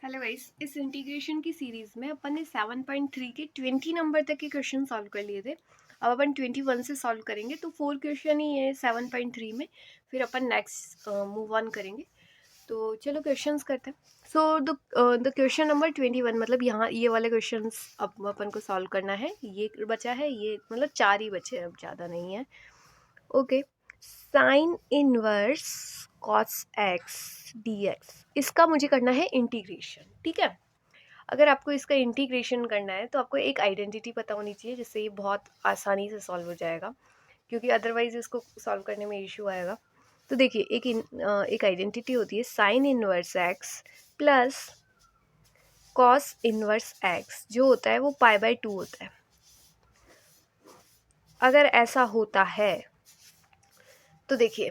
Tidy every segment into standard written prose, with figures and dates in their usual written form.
Hello guys, इस integration की series में अपन ने 7.3 के 20 नंबर तक के क्वेश्चन सॉल्व कर लिए थे। अब अपन 21 से सॉल्व करेंगे, तो 4 क्वेश्चन ही है 7.3 में। फिर अपन नेक्स्ट मूव ऑन करेंगे। तो चलो क्वेश्चंस करते हैं। सो द क्वेश्चन नंबर 21, मतलब यहाँ ये वाले क्वेश्चंस अब अपन को सॉल्व करना है। ये बचा है, ये मतलब 4 ही बचे हैं, अब ज़्यादा नहीं है। Okay, sine inverse cos x d x, इसका मुझे करना है इंटीग्रेशन। ठीक है, अगर आपको इसका इंटीग्रेशन करना है तो आपको एक आइडेंटिटी पता होनी चाहिए, जिससे ये बहुत आसानी से सॉल्व हो जाएगा, क्योंकि अदरवाइज इसको सॉल्व करने में इशू आएगा। तो देखिए, एक आइडेंटिटी होती है sign inverse x plus cos inverse x, जो होता है वो पाई/2 होता है। अगर ऐसा होता है तो देखिए,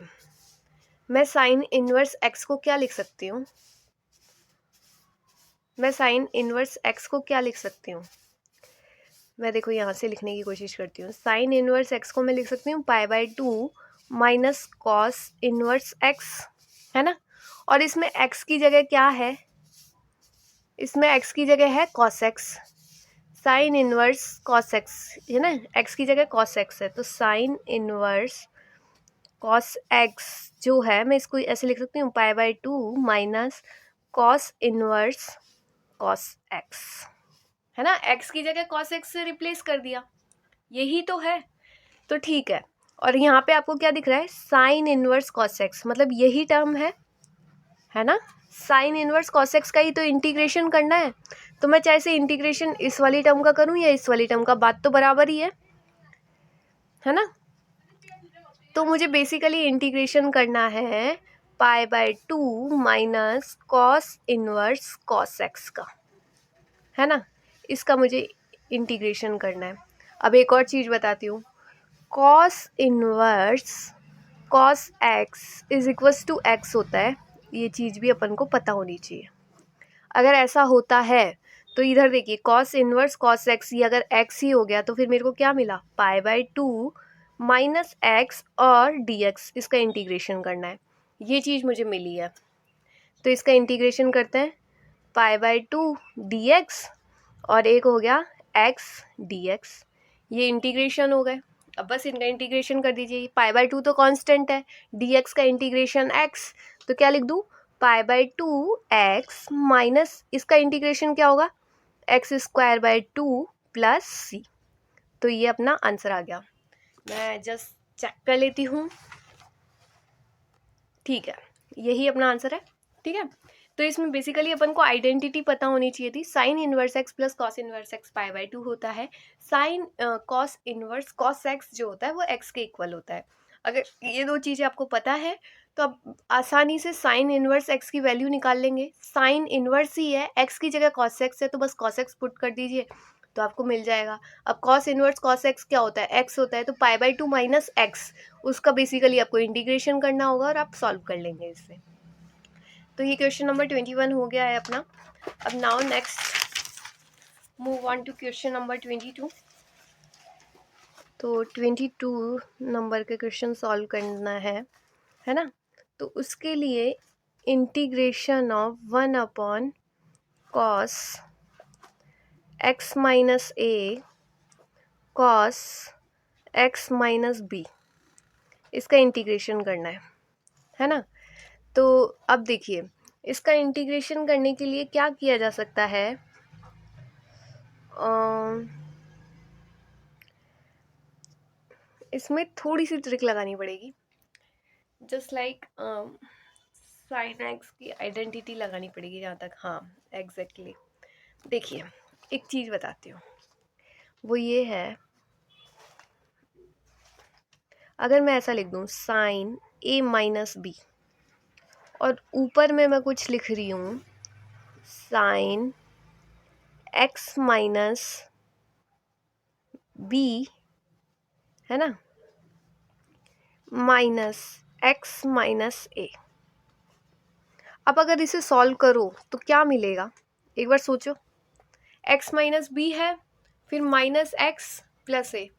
मैं साइन इनवर्स एक्स को क्या लिख सकती हूँ? मैं साइन इनवर्स एक्स को क्या लिख सकती हूँ? मैं देखो यहाँ से लिखने की कोशिश करती हूँ। साइन इनवर्स एक्स को मैं लिख सकती हूँ पाई/2 माइनस कॉस इनवर्स एक्स, है ना। और इसमें एक्स की जगह क्या है? इसमें एक्स की जगह है cos x. Sine inverse cos x है ना, एक्स की जगह कॉस एक्स है, तो साइन इनवर्स कॉस एक्स जो है, मैं इसको ऐसे लिख सकती हूँ पाई/2 minus cos inverse cos x, है ना। एक्स की जगह कॉस एक्स से रिप्लेस कर दिया, यही तो है। तो ठीक है, और यहाँ पे आपको क्या दिख रहा है? साइन इनवर्स कॉस एक्स, मतलब यही टर्म है ना। साइन इनवर्स कॉस एक्स का ही तो इंटीग्रेशन करना है। तो मैं चाहे से इंटीग्रेशन इस वाली टर्म का करूँ या इस वाली टर्म का, बात तो बराबर ही है ना। तो मुझे बेसिकली इंटीग्रेशन करना है पाई/2 minus cos inverse cos x का, है ना। इसका मुझे इंटीग्रेशन करना है। अब एक और चीज़ बताती हूँ, cos inverse cos x is equals to x होता है। ये चीज़ भी अपन को पता होनी चाहिए। अगर ऐसा होता है तो इधर देखिए, कॉस इनवर्स कॉस एक्स, ये अगर एक्स ही हो गया तो फिर मेरे को क्या मिला? पाई/2 माइनस एक्स और डी एक्स, इसका इंटीग्रेशन करना है। ये चीज़ मुझे मिली है, तो इसका इंटीग्रेशन करते हैं। पाई/2 डी एक्स और एक हो गया एक्स डी एक्स, ये इंटीग्रेशन हो गए। अब बस इनका इंटीग्रेशन कर दीजिए। पाई/2 तो कांस्टेंट है, डी एक्स का इंटीग्रेशन एक्स, तो क्या लिख दूँ? पाई/2 एक्स माइनस इसका इंटीग्रेशन क्या होगा? x²/2 प्लस सी। तो ये अपना आंसर आ गया। मैं जस्ट चेक कर लेती हूँ। ठीक है, यही अपना आंसर है। ठीक है, तो इसमें बेसिकली अपन को आइडेंटिटी पता होनी चाहिए थी। Sine inverse x plus cos inverse x पाई/2 होता है। Sine cos inverse cos x जो होता है वो एक्स के इक्वल होता है। अगर ये दो चीज़ें आपको पता है तो आप आसानी से साइन इनवर्स एक्स की वैल्यू निकाल लेंगे। साइन इनवर्स ही है, एक्स की जगह कॉस एक्स है, तो बस कॉस एक्स पुट कर दीजिए तो आपको मिल जाएगा। अब कॉस इनवर्स कॉस एक्स क्या होता है? एक्स होता है, तो पाई/2 माइनस एक्स, उसका बेसिकली आपको इंटीग्रेशन करना होगा और आप सॉल्व कर लेंगे इससे। तो ये क्वेश्चन नंबर 21 हो गया है अपना। अब now next move on to question number 22। तो 22 नंबर के क्वेश्चन सॉल्व करना है ना। तो उसके लिए integration of 1 cos x minus A cos x minus b, इसका इंटीग्रेशन करना है ना। तो अब देखिए, इसका इंटीग्रेशन करने के लिए क्या किया जा सकता है? इसमें थोड़ी सी ट्रिक लगानी पड़ेगी, जस्ट लाइक साइन एक्स की आइडेंटिटी लगानी पड़ेगी जहाँ तक। हाँ, एग्जैक्टली। देखिए, एक चीज़ बताती हूँ, वो ये है, अगर मैं ऐसा लिख दूँ साइन ए माइनस बी और ऊपर में मैं कुछ लिख रही हूँ साइन एक्स माइनस बी, है ना, माइनस एक्स माइनस ए। अब अगर इसे सॉल्व करो तो क्या मिलेगा? एक बार सोचो, x माइनस बी है, फिर माइनस एक्स प्लस ए।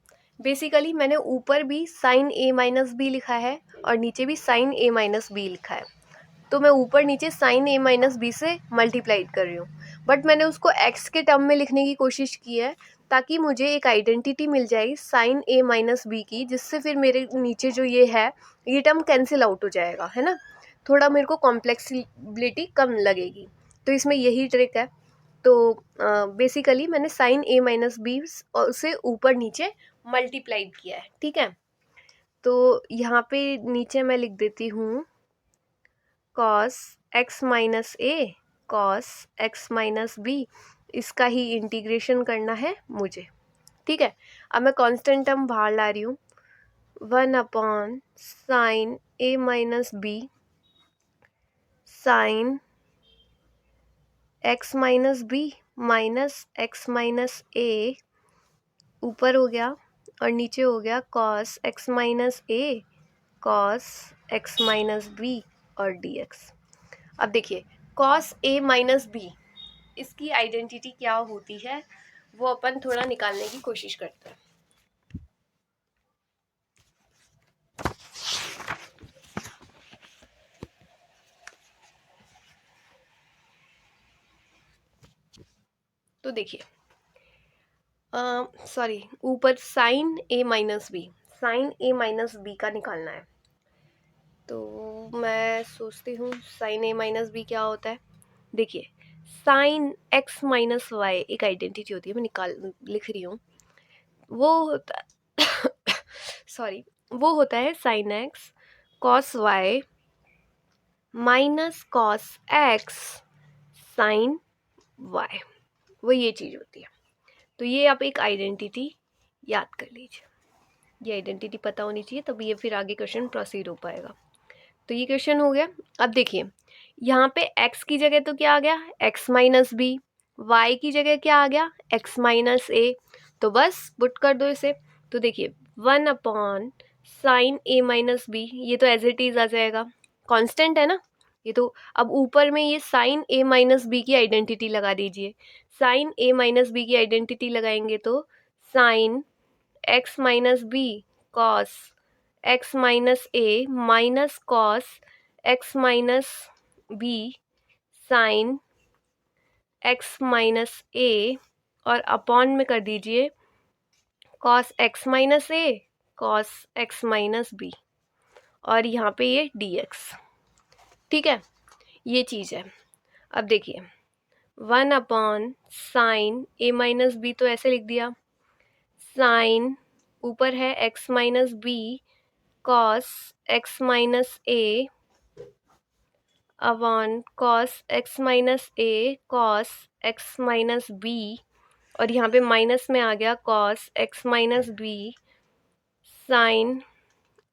बेसिकली मैंने ऊपर भी साइन ए माइनस बी लिखा है और नीचे भी साइन ए माइनस बी लिखा है। तो मैं ऊपर नीचे साइन ए माइनस बी से मल्टीप्लाइड कर रही हूँ, बट मैंने उसको एक्स के टर्म में लिखने की कोशिश की है ताकि मुझे एक आइडेंटिटी मिल जाएगी साइन ए माइनस बी की, जिससे फिर मेरे नीचे जो ये है ये टर्म कैंसिल आउट हो जाएगा, है ना, थोड़ा मेरे को कॉम्प्लेक्सिबिलिटी कम लगेगी। तो इसमें यही ट्रिक है। तो बेसिकली मैंने साइन ए माइनस बी से ऊपर नीचे मल्टीप्लाइड किया है, ठीक है। तो यहाँ पे नीचे मैं लिख देती हूँ कॉस एक्स माइनस ए कॉस एक्स माइनस बी, इसका ही इंटीग्रेशन करना है मुझे, ठीक है। अब मैं कांस्टेंट टर्म बाहर ला रही हूँ, 1 साइन ए minus B sine x minus B minus x minus ए ऊपर हो गया और नीचे हो गया कॉस एक्स माइनस ए कॉस एक्स माइनस बी और डी एक्स। अब देखिए कॉस ए माइनस बी, इसकी आइडेंटिटी क्या होती है वो अपन थोड़ा निकालने की कोशिश करते हैं। तो देखिए सॉरी, ऊपर साइन ए माइनस बी, साइन ए माइनस बी का निकालना है। तो मैं सोचती हूँ साइन ए माइनस बी क्या होता है। देखिए साइन एक्स माइनस वाई एक आइडेंटिटी होती है, मैं लिख रही हूँ, वो होता सॉरी, वो होता है sine x cos Y minus cos x sine y, वो ये चीज़ होती है। तो ये आप एक आइडेंटिटी याद कर लीजिए, ये आइडेंटिटी पता होनी चाहिए, तभी ये फिर आगे क्वेश्चन प्रोसीड हो पाएगा। तो ये क्वेश्चन हो गया। अब देखिए यहाँ पे x की जगह तो क्या आ गया, x माइनस बी, वाई की जगह क्या आ गया, x माइनस ए, तो बस पुट कर दो इसे। तो देखिए 1 साइन ए माइनस बी, ये तो एज इट इज़ आ जाएगा, कांस्टेंट है ना ये तो। अब ऊपर में ये साइन ए माइनस बी की आइडेंटिटी लगा दीजिए, साइन ए माइनस बी की आइडेंटिटी लगाएंगे तो sine x minus B cos x minus ए minus cos x minus B sine x minus ए, और अपॉन में कर दीजिए कॉस एक्स माइनस ए कॉस एक्स माइनस बी, और यहाँ पे ये डी एक्स, ठीक है, ये चीज़ है। अब देखिए 1 साइन ए माइनस बी, तो ऐसे लिख दिया, साइन ऊपर है x minus B cos x minus ए अपॉन कॉस एक्स माइनस ए कॉस एक्स माइनस बी, और यहाँ पे माइनस में आ गया cos x minus B sine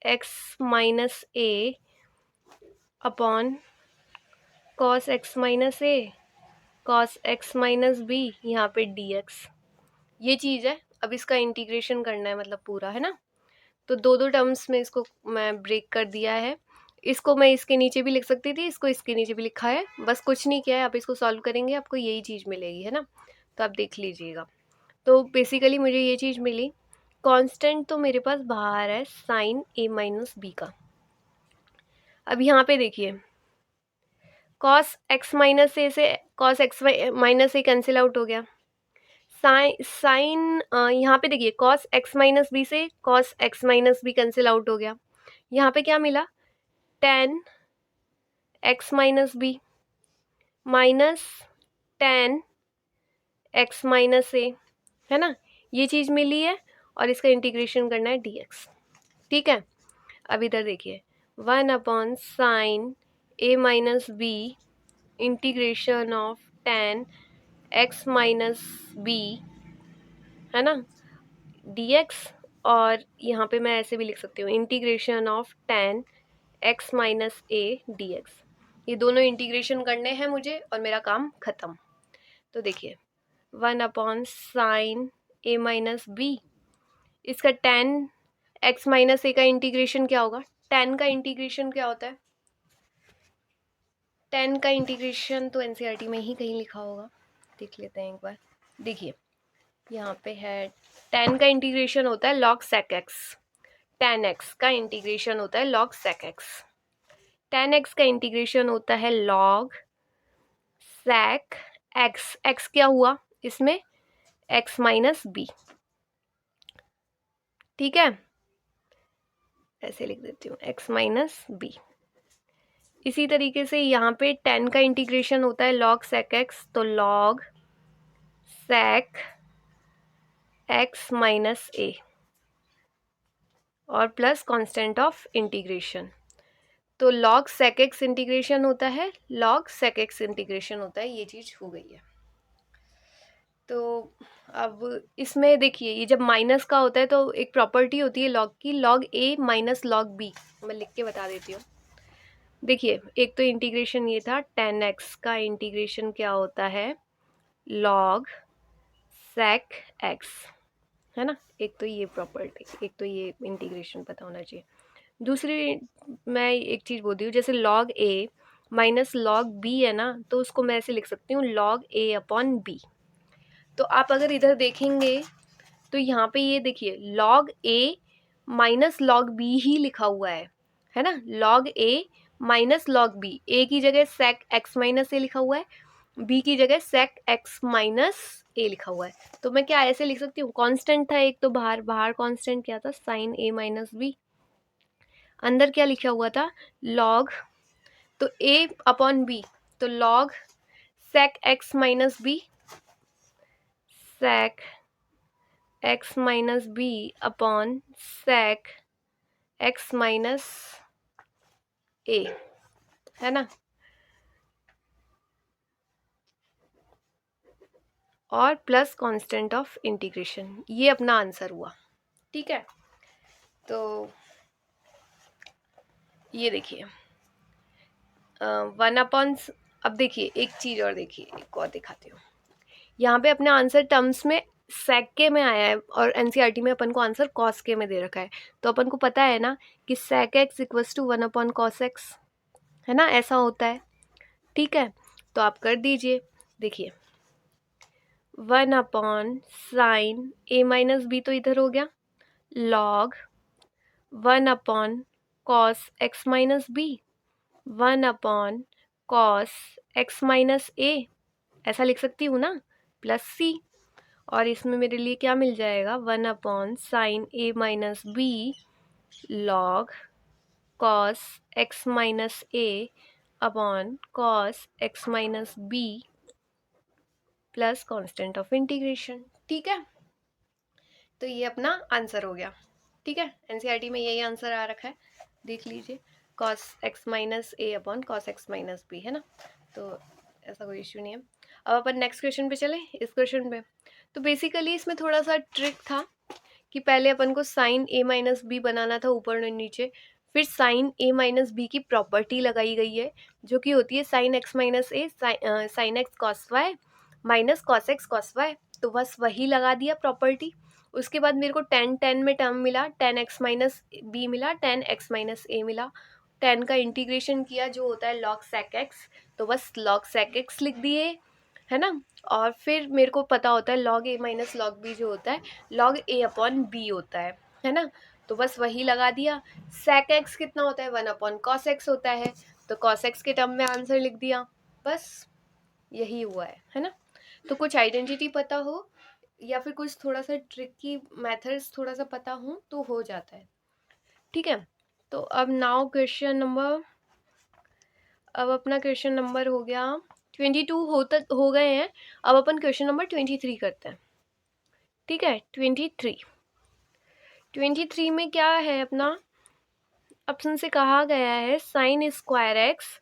x minus ए अपॉन कॉस एक्स माइनस ए कॉस एक्स माइनस बी, यहाँ पे डी एक्स, ये चीज़ है। अब इसका इंटीग्रेशन करना है, मतलब पूरा, है ना। तो दो दो टर्म्स में इसको मैं ब्रेक कर दिया है, इसको मैं इसके नीचे भी लिख सकती थी, इसको इसके नीचे भी लिखा है, बस कुछ नहीं किया है। आप इसको सॉल्व करेंगे आपको यही चीज़ मिलेगी, है ना, तो आप देख लीजिएगा। तो बेसिकली मुझे ये चीज़ मिली, कांस्टेंट तो मेरे पास बाहर है साइन ए माइनस बी का। अब यहाँ पे देखिए कॉस एक्स माइनस ए से कॉस एक्स माइनस ए कैंसिल आउट हो गया, साइन यहाँ पे देखिए कॉस एक्स माइनस बी से cos x minus B cancel out हो गया। यहाँ पे क्या मिला, tan x minus B minus tan x minus ए, है ना, ये चीज़ मिली है, और इसका इंटीग्रेशन करना है डी एक्स, ठीक है। अब इधर देखिए 1 sine A minus b integration of ten x minus B, है ना, डी एक्स, और यहाँ पे मैं ऐसे भी लिख सकती हूँ integration of ten x minus A D x. ये दोनों इंटीग्रेशन करने हैं मुझे और मेरा काम ख़त्म। तो देखिए 1 साइन ए माइनस बी, इसका टेन एक्स माइनस ए का इंटीग्रेशन क्या होगा, टेन का इंटीग्रेशन क्या होता है, टेन का इंटीग्रेशन तो एनसीईआरटी में ही कहीं लिखा होगा, देख लेते हैं एक बार। देखिए यहाँ पे है, टेन का इंटीग्रेशन होता है log sec x, tan x का इंटीग्रेशन होता है लॉग सेक एक्स, 10x का इंटीग्रेशन होता है log sec x। x क्या हुआ इसमें, x माइनस बी। ठीक है, ऐसे लिख देती हूँ x माइनस बी। इसी तरीके से यहाँ पे 10 का इंटीग्रेशन होता है log sec x, तो log sec x माइनस ए और प्लस कांस्टेंट ऑफ इंटीग्रेशन। तो log sec x इंटीग्रेशन होता है, log sec x इंटीग्रेशन होता है, ये चीज़ हो गई है। तो अब इसमें देखिए, ये जब माइनस का होता है तो एक प्रॉपर्टी होती है log की, log a minus log b। मैं लिख के बता देती हूँ। देखिए, एक तो इंटीग्रेशन ये था 10x का इंटीग्रेशन क्या होता है, log sec x, है ना। एक तो ये प्रॉपर्टी, एक तो ये इंटीग्रेशन पता होना चाहिए। दूसरी मैं एक चीज़ बोलती हूँ, जैसे log a minus log b है ना, तो उसको मैं ऐसे लिख सकती हूँ log a अपॉन b। तो आप अगर इधर देखेंगे तो यहाँ पे ये देखिए log a minus log b ही लिखा हुआ है ना। log a minus log b, a की जगह sec x माइनस a लिखा हुआ है, b की जगह sec x माइनस a लिखा हुआ है। तो मैं क्या ऐसे लिख सकती हूँ, कांस्टेंट था एक तो बाहर, कांस्टेंट क्या था, sin a माइनस b। अंदर क्या लिखा हुआ था, log, तो a अपॉन b, तो log sec x minus b, sec x minus b upon sec x minus a, है ना। और प्लस कांस्टेंट ऑफ इंटीग्रेशन, ये अपना आंसर हुआ। ठीक है, तो ये देखिए 1 अपॉन, अब देखिए एक चीज़ और, देखिए एक और दिखाती हूँ। यहाँ पे अपने आंसर टर्म्स में सेक के में आया है और एनसीईआरटी में अपन को आंसर कॉस के में दे रखा है। तो अपन को पता है ना कि sec x equals to 1 upon cos x, है ना, ऐसा होता है। ठीक है, तो आप कर दीजिए। देखिए 1 अपॉन साइन ए माइनस बी, तो इधर हो गया log 1 upon cos x minus B, 1 upon cos x minus ए, ऐसा लिख सकती हूँ ना, प्लस सी। और इसमें मेरे लिए क्या मिल जाएगा, 1 upon sine A minus b log cos x minus A upon cos x minus b plus constant of integration. ठीक है, तो ये अपना आंसर हो गया। ठीक है, एनसीईआरटी में यही आंसर आ रखा है, देख लीजिए, कॉस एक्स माइनस ए upon cos x minus B, है ना। तो ऐसा कोई इश्यू नहीं है। अब अपन नेक्स्ट क्वेश्चन पे चले। इस क्वेश्चन पे तो बेसिकली इसमें थोड़ा सा ट्रिक था कि पहले अपन को साइन ए माइनस बी बनाना था ऊपर और नीचे, फिर साइन ए माइनस बी की प्रॉपर्टी लगाई गई है जो कि होती है साइन एक्स माइनस ए sine x cos Y minus cos x cos Y. तो बस वही लगा दिया प्रॉपर्टी। उसके बाद मेरे को 10 में टर्म मिला, 10x माइनस बी मिला, 10x माइनस ए मिला। 10 का इंटीग्रेशन किया जो होता है log sec x, तो बस log sec x लिख दिए, है ना। और फिर मेरे को पता होता है log a minus log b जो होता है log a अपॉन b होता है ना। तो बस वही लगा दिया। sec x कितना होता है, 1 अपॉन कॉस एक्स होता है, तो कॉस एक्स के टर्म में आंसर लिख दिया, बस यही हुआ है ना। तो कुछ आइडेंटिटी पता हो या फिर कुछ थोड़ा सा ट्रिकी मेथड्स थोड़ा सा पता हो तो हो जाता है। ठीक है, तो अब नाउ क्वेश्चन नंबर, अब अपना क्वेश्चन नंबर हो गया 22 हो गए हैं। अब अपन क्वेश्चन नंबर 23 करते हैं। ठीक है, 23 में क्या है अपना, ऑप्शन से कहा गया है sine square x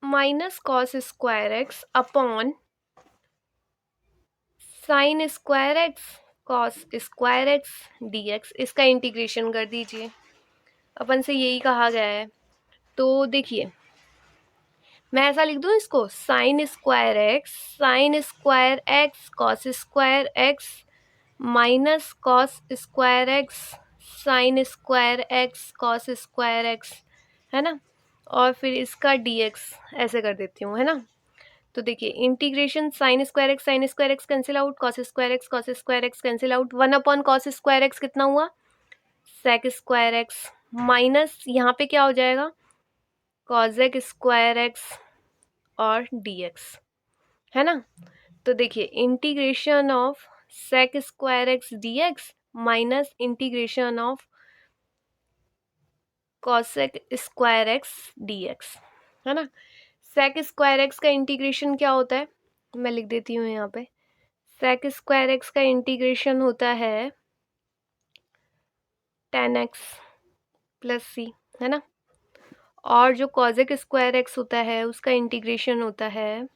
minus cos square x upon sine square x cos square x d x, इसका इंटीग्रेशन कर दीजिए। अपन से यही कहा गया है। तो देखिए मैं ऐसा लिख दूँ इसको, sine square x cos square x minus cos square x sine square x cos square x, है ना। और फिर इसका डी एक्स ऐसे कर देती हूँ, है ना। तो देखिए integration sine square x cancel out, cos square x cancel out, 1 upon cos square x कितना हुआ, सेक स्क्वायर एक्स, माइनस यहाँ पे क्या हो जाएगा, कॉजेक स्क्वायर एक्स और डी एक्स, है ना। तो देखिए integration of sec square x d x minus integration of cosec square x d x, है ना। सेक स्क्वायर एक्स का इंटीग्रेशन क्या होता है, मैं लिख देती हूँ यहाँ पे, सेक स्क्वायर एक्स का इंटीग्रेशन होता है टेन एक्स प्लस सी, है ना। और जो कॉजेक स्क्वायर एक्स होता है उसका इंटीग्रेशन होता है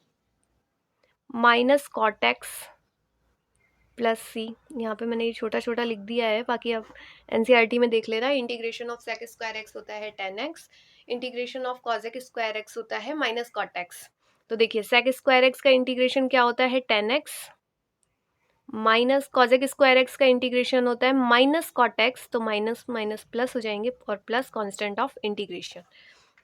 माइनस कॉट एक्स प्लस सी। यहाँ पे मैंने ये छोटा छोटा लिख दिया है, बाकी आप एनसीईआरटी में देख लेना। Integration of sec square x होता है tan x, integration of cosec square x होता है माइनस कॉट एक्स। तो देखिए सेक स्क्वायर एक्स का इंटीग्रेशन क्या होता है tan x, minus cosec square x का इंटीग्रेशन होता है माइनस कॉट एक्स, तो माइनस माइनस प्लस हो जाएंगे और प्लस कांस्टेंट ऑफ इंटीग्रेशन।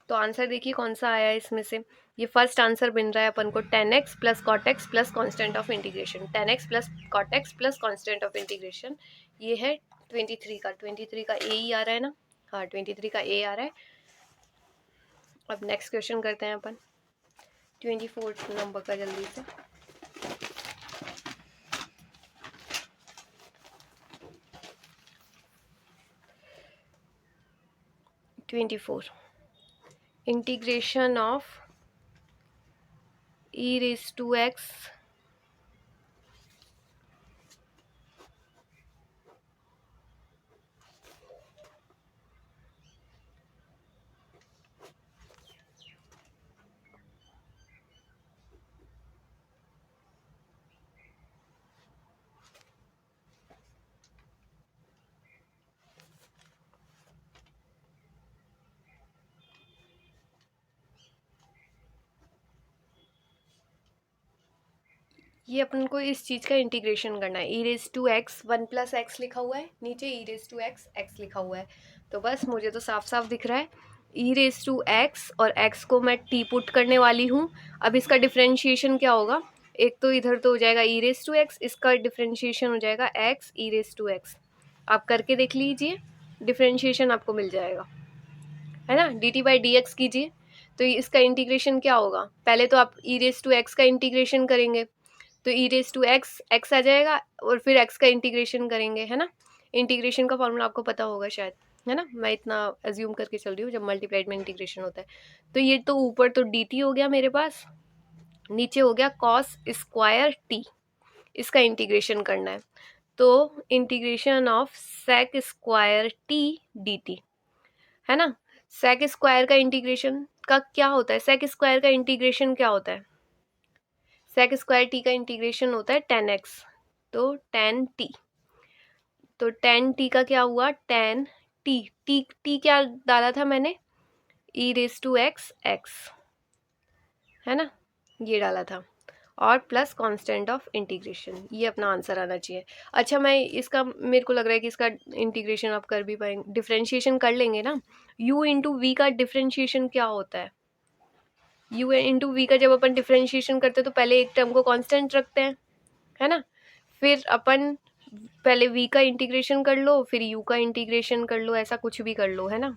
तो आंसर देखिए कौन सा आया है इसमें से, ये फर्स्ट आंसर बन रहा है अपन को tan x plus cot x plus constant of integration, tan x plus cot x plus constant of integration. ये है 23 का ए ही आ रहा है ना, हाँ 23 का ए आ रहा है। अब नेक्स्ट क्वेश्चन करते हैं अपन 24 नंबर का जल्दी से। Twenty four integration of e raise to x ये अपन को इस चीज़ का इंटीग्रेशन करना है। ई raise to x one plus x लिखा हुआ है, नीचे ई रेज टू एक्स एक्स लिखा हुआ है, तो बस मुझे तो साफ साफ दिख रहा है ई रेज टू एक्स और एक्स को मैं टी पुट करने वाली हूँ। अब इसका डिफ्रेंशिएशन क्या होगा, एक तो इधर तो हो जाएगा ई रेज टू एक्स, इसका डिफ्रेंशिएशन हो जाएगा x e raise to x. आप करके देख लीजिए, डिफ्रेंशिएशन आपको मिल जाएगा, है ना। D T by D x कीजिए, तो इसका इंटीग्रेशन क्या होगा, पहले तो आप ई रेज टू एक्स का इंटीग्रेशन करेंगे तो ई रेज टू एक्स एक्स आ जाएगा, और फिर एक्स का इंटीग्रेशन करेंगे, है ना। इंटीग्रेशन का फॉर्मूला आपको पता होगा शायद, है ना, मैं इतना एज्यूम करके चल रही हूँ जब मल्टीप्लाइड में इंटीग्रेशन होता है। तो ये तो ऊपर तो डी टी हो गया मेरे पास, नीचे हो गया कॉस स्क्वायर टी, इसका इंटीग्रेशन करना है। तो integration of sec square t d t, है ना। सेक स्क्वायर का इंटीग्रेशन का क्या होता है, सेक स्क्वायर का इंटीग्रेशन क्या होता है, सेक स्क्वायर टी का इंटीग्रेशन होता है टेन एक्स, तो टेन टी, तो टेन टी का क्या हुआ टेन टी, टी टी क्या डाला था मैंने, ई रेज टू एक्स एक्स, है ना, ये डाला था, और प्लस कांस्टेंट ऑफ इंटीग्रेशन, ये अपना आंसर आना चाहिए। अच्छा मैं इसका, मेरे को लग रहा है कि इसका इंटीग्रेशन आप कर भी पाएंगे, डिफ्रेंशिएशन कर लेंगे ना। u इंटू वी का डिफ्रेंशिएशन क्या होता है, u इंटू वी का जब अपन डिफ्रेंशिएशन करते हैं तो पहले एक टर्म को कांस्टेंट रखते हैं, है ना, फिर अपन पहले v का इंटीग्रेशन कर लो फिर u का इंटीग्रेशन कर लो, ऐसा कुछ भी कर लो, है ना।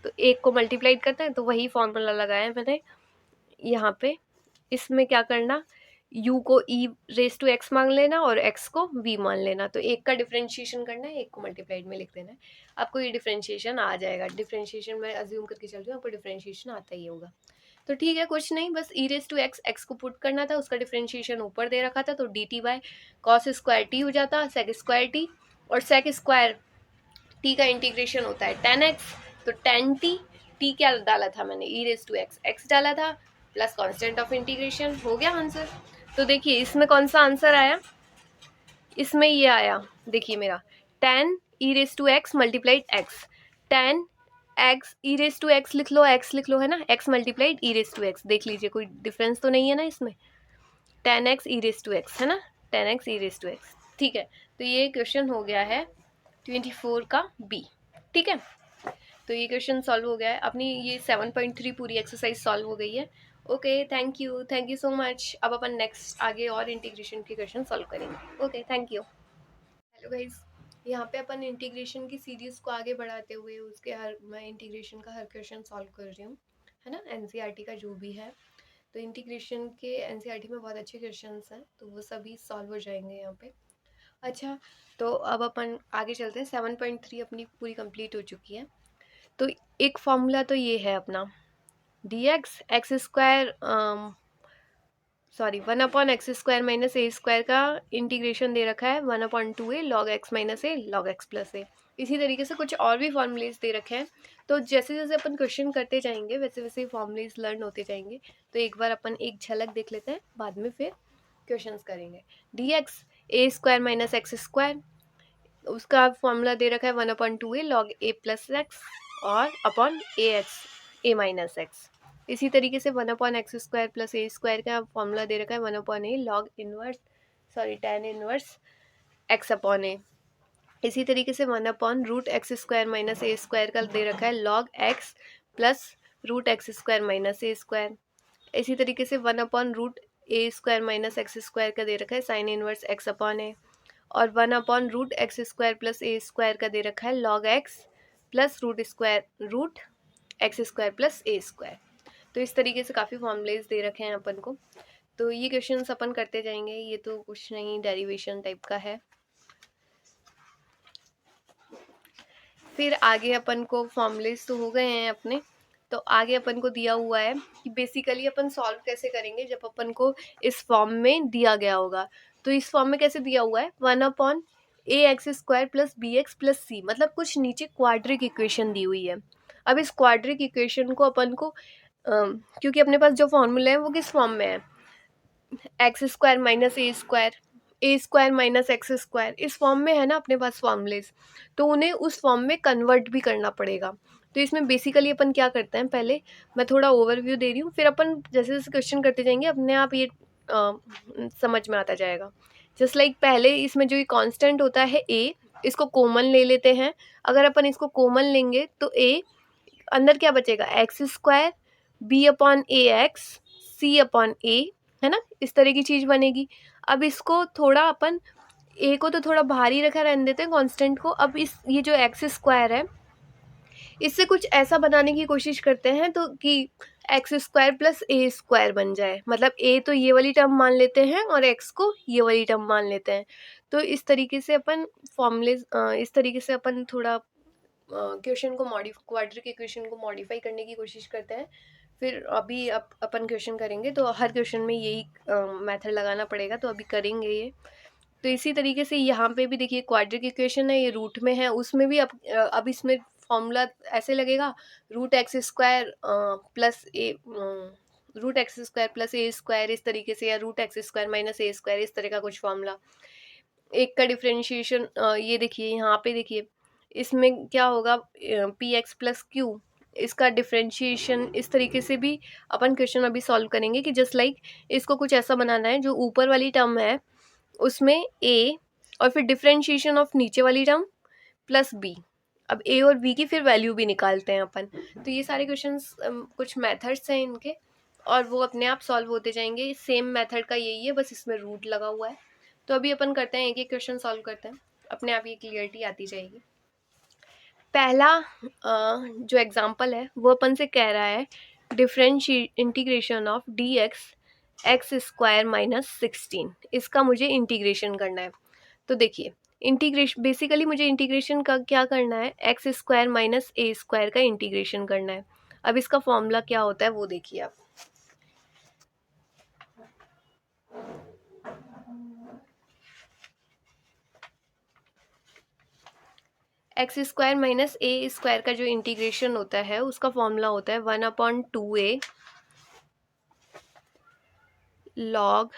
तो एक को मल्टीप्लाई करते हैं, तो वही फॉर्मूला लगाया है मैंने यहाँ पे। इसमें क्या करना, u को e रेज टू x मान लेना और x को v मान लेना, तो एक का डिफ्रेंशिएशन करना है, एक को मल्टीप्लाइड में लिख देना है, आपको ये डिफ्रेंशिएशन आ जाएगा। डिफ्रेंशिएशन मैं अज्यूम करके चल रही हूँ, आपको डिफ्रेंशिएशन आता ही होगा। तो ठीक है, कुछ नहीं, बस ई रेज टू एक्स एक्स को पुट करना था, उसका डिफ्रेंशिएशन ऊपर दे रखा था, तो D T by cos square T हो जाता, सेक स्क्वायर टी, और सेक स्क्वायर टी का इंटीग्रेशन होता है टेन एक्स, तो टेन टी, टी क्या डाला था मैंने, ई रेज टू एक्स एक्स डाला था, प्लस कॉन्स्टेंट ऑफ इंटीग्रेशन, हो गया आंसर। तो देखिए इसमें कौन सा आंसर आया, इसमें ये आया, देखिए मेरा tan e raise to x multiplied x, tan x e raise to x लिख लो, एक्स लिख लो, है ना, x multiplied e raise to x, देख लीजिए कोई डिफरेंस तो नहीं है ना इसमें, tan x e raise to x, है ना, tan x e raise to x, ठीक है। तो ये क्वेश्चन हो गया है 24 का बी, ठीक है। तो ये क्वेश्चन सॉल्व हो गया है, अपनी ये 7.3 पूरी एक्सरसाइज सॉल्व हो गई है। Okay thank you so much. अब अपन नेक्स्ट आगे और इंटीग्रेशन के क्वेश्चन सॉल्व करेंगे। Okay thank you. Hello guys, यहाँ पे अपन इंटीग्रेशन की सीरीज को आगे बढ़ाते हुए उसके मैं इंटीग्रेशन का हर क्वेश्चन सॉल्व कर रही हूँ, है ना, एनसीईआरटी का जो भी है। तो इंटीग्रेशन के एनसीईआरटी में बहुत अच्छे क्वेश्चंस हैं, तो वो सभी सॉल्व हो जाएंगे यहाँ पे। अच्छा, तो अब अपन आगे चलते हैं। 7.3 अपनी पूरी कंप्लीट हो चुकी है। तो एक फॉर्मूला तो ये है अपना, d x square sorry 1/x² minus a square का इंटीग्रेशन दे रखा है 1/2a log x minus a log x plus a. इसी तरीके से कुछ और भी फॉर्मूलेज दे रखे हैं। तो जैसे जैसे अपन क्वेश्चन करते जाएंगे वैसे वैसे फॉर्मूलेज लर्न होते जाएंगे। तो एक बार अपन एक झलक देख लेते हैं, बाद में फिर क्वेश्चंस करेंगे। D x a square minus x square, उसका फॉर्मूला दे रखा है 1/2a log a plus x और upon a x a minus x. इसी तरीके से 1/x² प्लस ए स्क्वायर का फॉर्मूला दे रखा है 1/a log inverse tan inverse x upon a. इसी तरीके से 1/√x² माइनस ए स्क्वायर का दे रखा है log x plus √x² minus a square. इसी तरीके से 1/√a² माइनस एक्स स्क्वायर का दे रखा है साइन इनवर्स x अपॉन ए। और 1/√x² प्लस ए स्क्वायर का दे रखा है log x plus √x² plus a square. तो इस तरीके से काफ़ी फॉर्मूलेज दे रखे हैं अपन को। तो ये क्वेश्चंस अपन करते जाएंगे, ये तो कुछ नहीं, डेरिवेशन टाइप का है। फिर आगे अपन को फॉर्मूलेज तो हो गए हैं अपने, तो आगे अपन को दिया हुआ है कि बेसिकली अपन सॉल्व कैसे करेंगे जब अपन को इस फॉर्म में दिया गया होगा। तो इस फॉर्म में कैसे दिया हुआ है 1/ax² plus b x plus c, मतलब कुछ नीचे क्वाड्रिक इक्वेशन दी हुई है। अब इस क्वाड्रिक इक्वेशन को अपन को क्योंकि अपने पास जो फॉर्मूला है वो किस फॉर्म में है, x² minus a square minus x square, इस फॉर्म में है ना अपने पास फॉर्मूलेज, तो उन्हें उस फॉर्म में कन्वर्ट भी करना पड़ेगा। तो इसमें बेसिकली अपन क्या करते हैं, पहले मैं थोड़ा ओवरव्यू दे रही हूँ, फिर अपन जैसे जैसे क्वेश्चन करते जाएंगे अपने आप ये समझ में आता जाएगा। जस्ट लाइक पहले इसमें जो ये कांस्टेंट होता है ए, इसको कॉमन ले लेते हैं। अगर अपन इसको कॉमन लेंगे तो ए अंदर क्या बचेगा, x² b upon a x C upon ए, है ना, इस तरह की चीज़ बनेगी। अब इसको थोड़ा अपन ए को तो थोड़ा भारी रखा रहने देते हैं कांस्टेंट को। अब इस ये जो x² है इससे कुछ ऐसा बनाने की कोशिश करते हैं तो कि x² प्लस ए स्क्वायर बन जाए, मतलब ए तो ये वाली टर्म मान लेते हैं और x को ये वाली टर्म मान लेते हैं। तो इस तरीके से अपन फॉर्मूलेज इस तरीके से अपन थोड़ा क्वेश्चन को क्वाड्रिक इक्वेशन को मॉडिफाई करने की कोशिश करते हैं। फिर अभी अपन क्वेश्चन करेंगे तो हर क्वेश्चन में यही मेथड लगाना पड़ेगा, तो अभी करेंगे ये। तो इसी तरीके से यहाँ पे भी देखिए क्वाड्रिक इक्वेशन है, ये रूट में है, उसमें भी अब इसमें फॉर्मूला ऐसे लगेगा √x² plus A √x² plus a square, इस तरीके से, या √x² माइनस ए स्क्वायर, इस तरह का कुछ फॉर्मूला। एक का डिफ्रेंशिएशन ये देखिए यहाँ पे देखिए इसमें क्या होगा, पी एक्स प्लस क्यू, इसका डिफ्रेंशिएशन इस तरीके से भी अपन क्वेश्चन अभी सॉल्व करेंगे कि जस्ट लाइक इसको कुछ ऐसा बनाना है जो ऊपर वाली टर्म है उसमें ए और फिर डिफ्रेंशिएशन ऑफ नीचे वाली टर्म प्लस बी। अब ए और बी की फिर वैल्यू भी निकालते हैं अपन। तो ये सारे क्वेश्चंस कुछ मेथड्स हैं इनके और वो अपने आप सॉल्व होते जाएंगे। सेम मेथड का यही है, बस इसमें रूट लगा हुआ है। तो अभी अपन करते हैं, एक एक क्वेश्चन सॉल्व करते हैं, अपने आप ये क्लियरिटी आती जाएगी। पहला जो एग्जांपल है वो अपन से कह रहा है integration of D x² minus 16, इसका मुझे इंटीग्रेशन करना है। तो देखिए इंटीग्रेशन बेसिकली मुझे इंटीग्रेशन का क्या करना है, x² माइनस ए स्क्वायर का इंटीग्रेशन करना है। अब इसका फॉर्मूला क्या होता है वो देखिए आप, x² माइनस ए स्क्वायर का जो इंटीग्रेशन होता है उसका फॉर्मूला होता है 1/2a log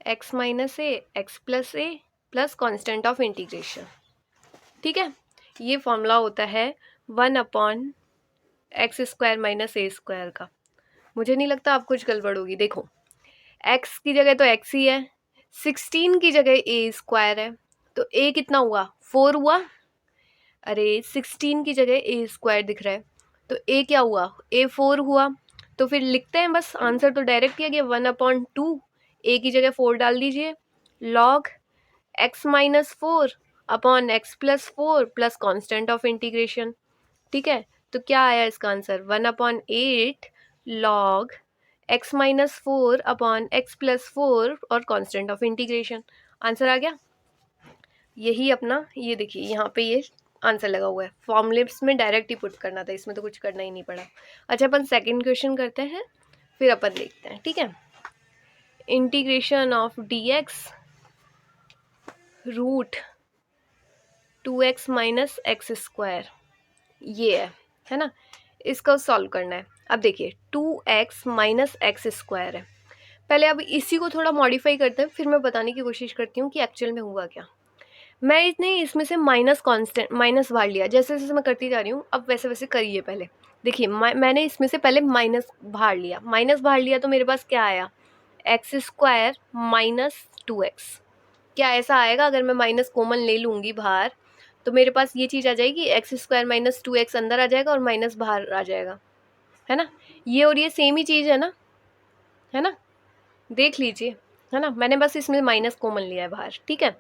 x minus A x plus A plus constant of integration. ठीक है, ये फॉर्मूला होता है 1/x² माइनस ए स्क्वायर का। मुझे नहीं लगता आप कुछ गड़बड़ होगी। देखो x की जगह तो x ही है, 16 की जगह ए स्क्वायर है, तो a कितना हुआ 4 हुआ। अरे 16 की जगह ए स्क्वायर दिख रहा है तो a क्या हुआ, a 4 हुआ। तो फिर लिखते हैं, बस आंसर तो डायरेक्ट किया गया 1/2, a की जगह 4 डाल दीजिए, log x minus four upon x plus four plus constant of integration. ठीक है, तो क्या आया इसका answer, 1/8 log x minus four upon x plus four और कॉन्स्टेंट ऑफ इंटीग्रेशन। आंसर आ गया। यही अपना, ये देखिए यहाँ पे ये आंसर लगा हुआ है। फॉर्मूलेस में डायरेक्ट ही पुट करना था, इसमें तो कुछ करना ही नहीं पड़ा। अच्छा, अपन सेकंड क्वेश्चन करते हैं, फिर अपन देखते हैं। ठीक है, integration of d x root 2x minus x square, ये है ना, इसका सॉल्व करना है। अब देखिए 2x माइनस एक्स स्क्वायर है। पहले अब इसी को थोड़ा मॉडिफाई करते हैं, फिर मैं बताने की कोशिश करती हूँ कि एक्चुअल में हुआ क्या। मैं इतने इसमें से माइनस कांस्टेंट माइनस बाहर लिया, जैसे जैसे मैं करती जा रही हूँ, अब वैसे वैसे करिए। पहले देखिए मैंने इसमें से पहले माइनस बाहर लिया, तो मेरे पास क्या आया, एक्स स्क्वायर माइनस 2x। क्या ऐसा आएगा, अगर मैं माइनस कॉमन ले लूँगी बाहर तो मेरे पास ये चीज़ आ जाएगी, एक्स स्क्वायर माइनस 2x अंदर आ जाएगा और माइनस बाहर आ जाएगा, है ना। ये और ये सेम ही चीज़ है ना, है ना, देख लीजिए, है ना। मैंने बस इसमें माइनस कॉमन लिया है बाहर। ठीक है,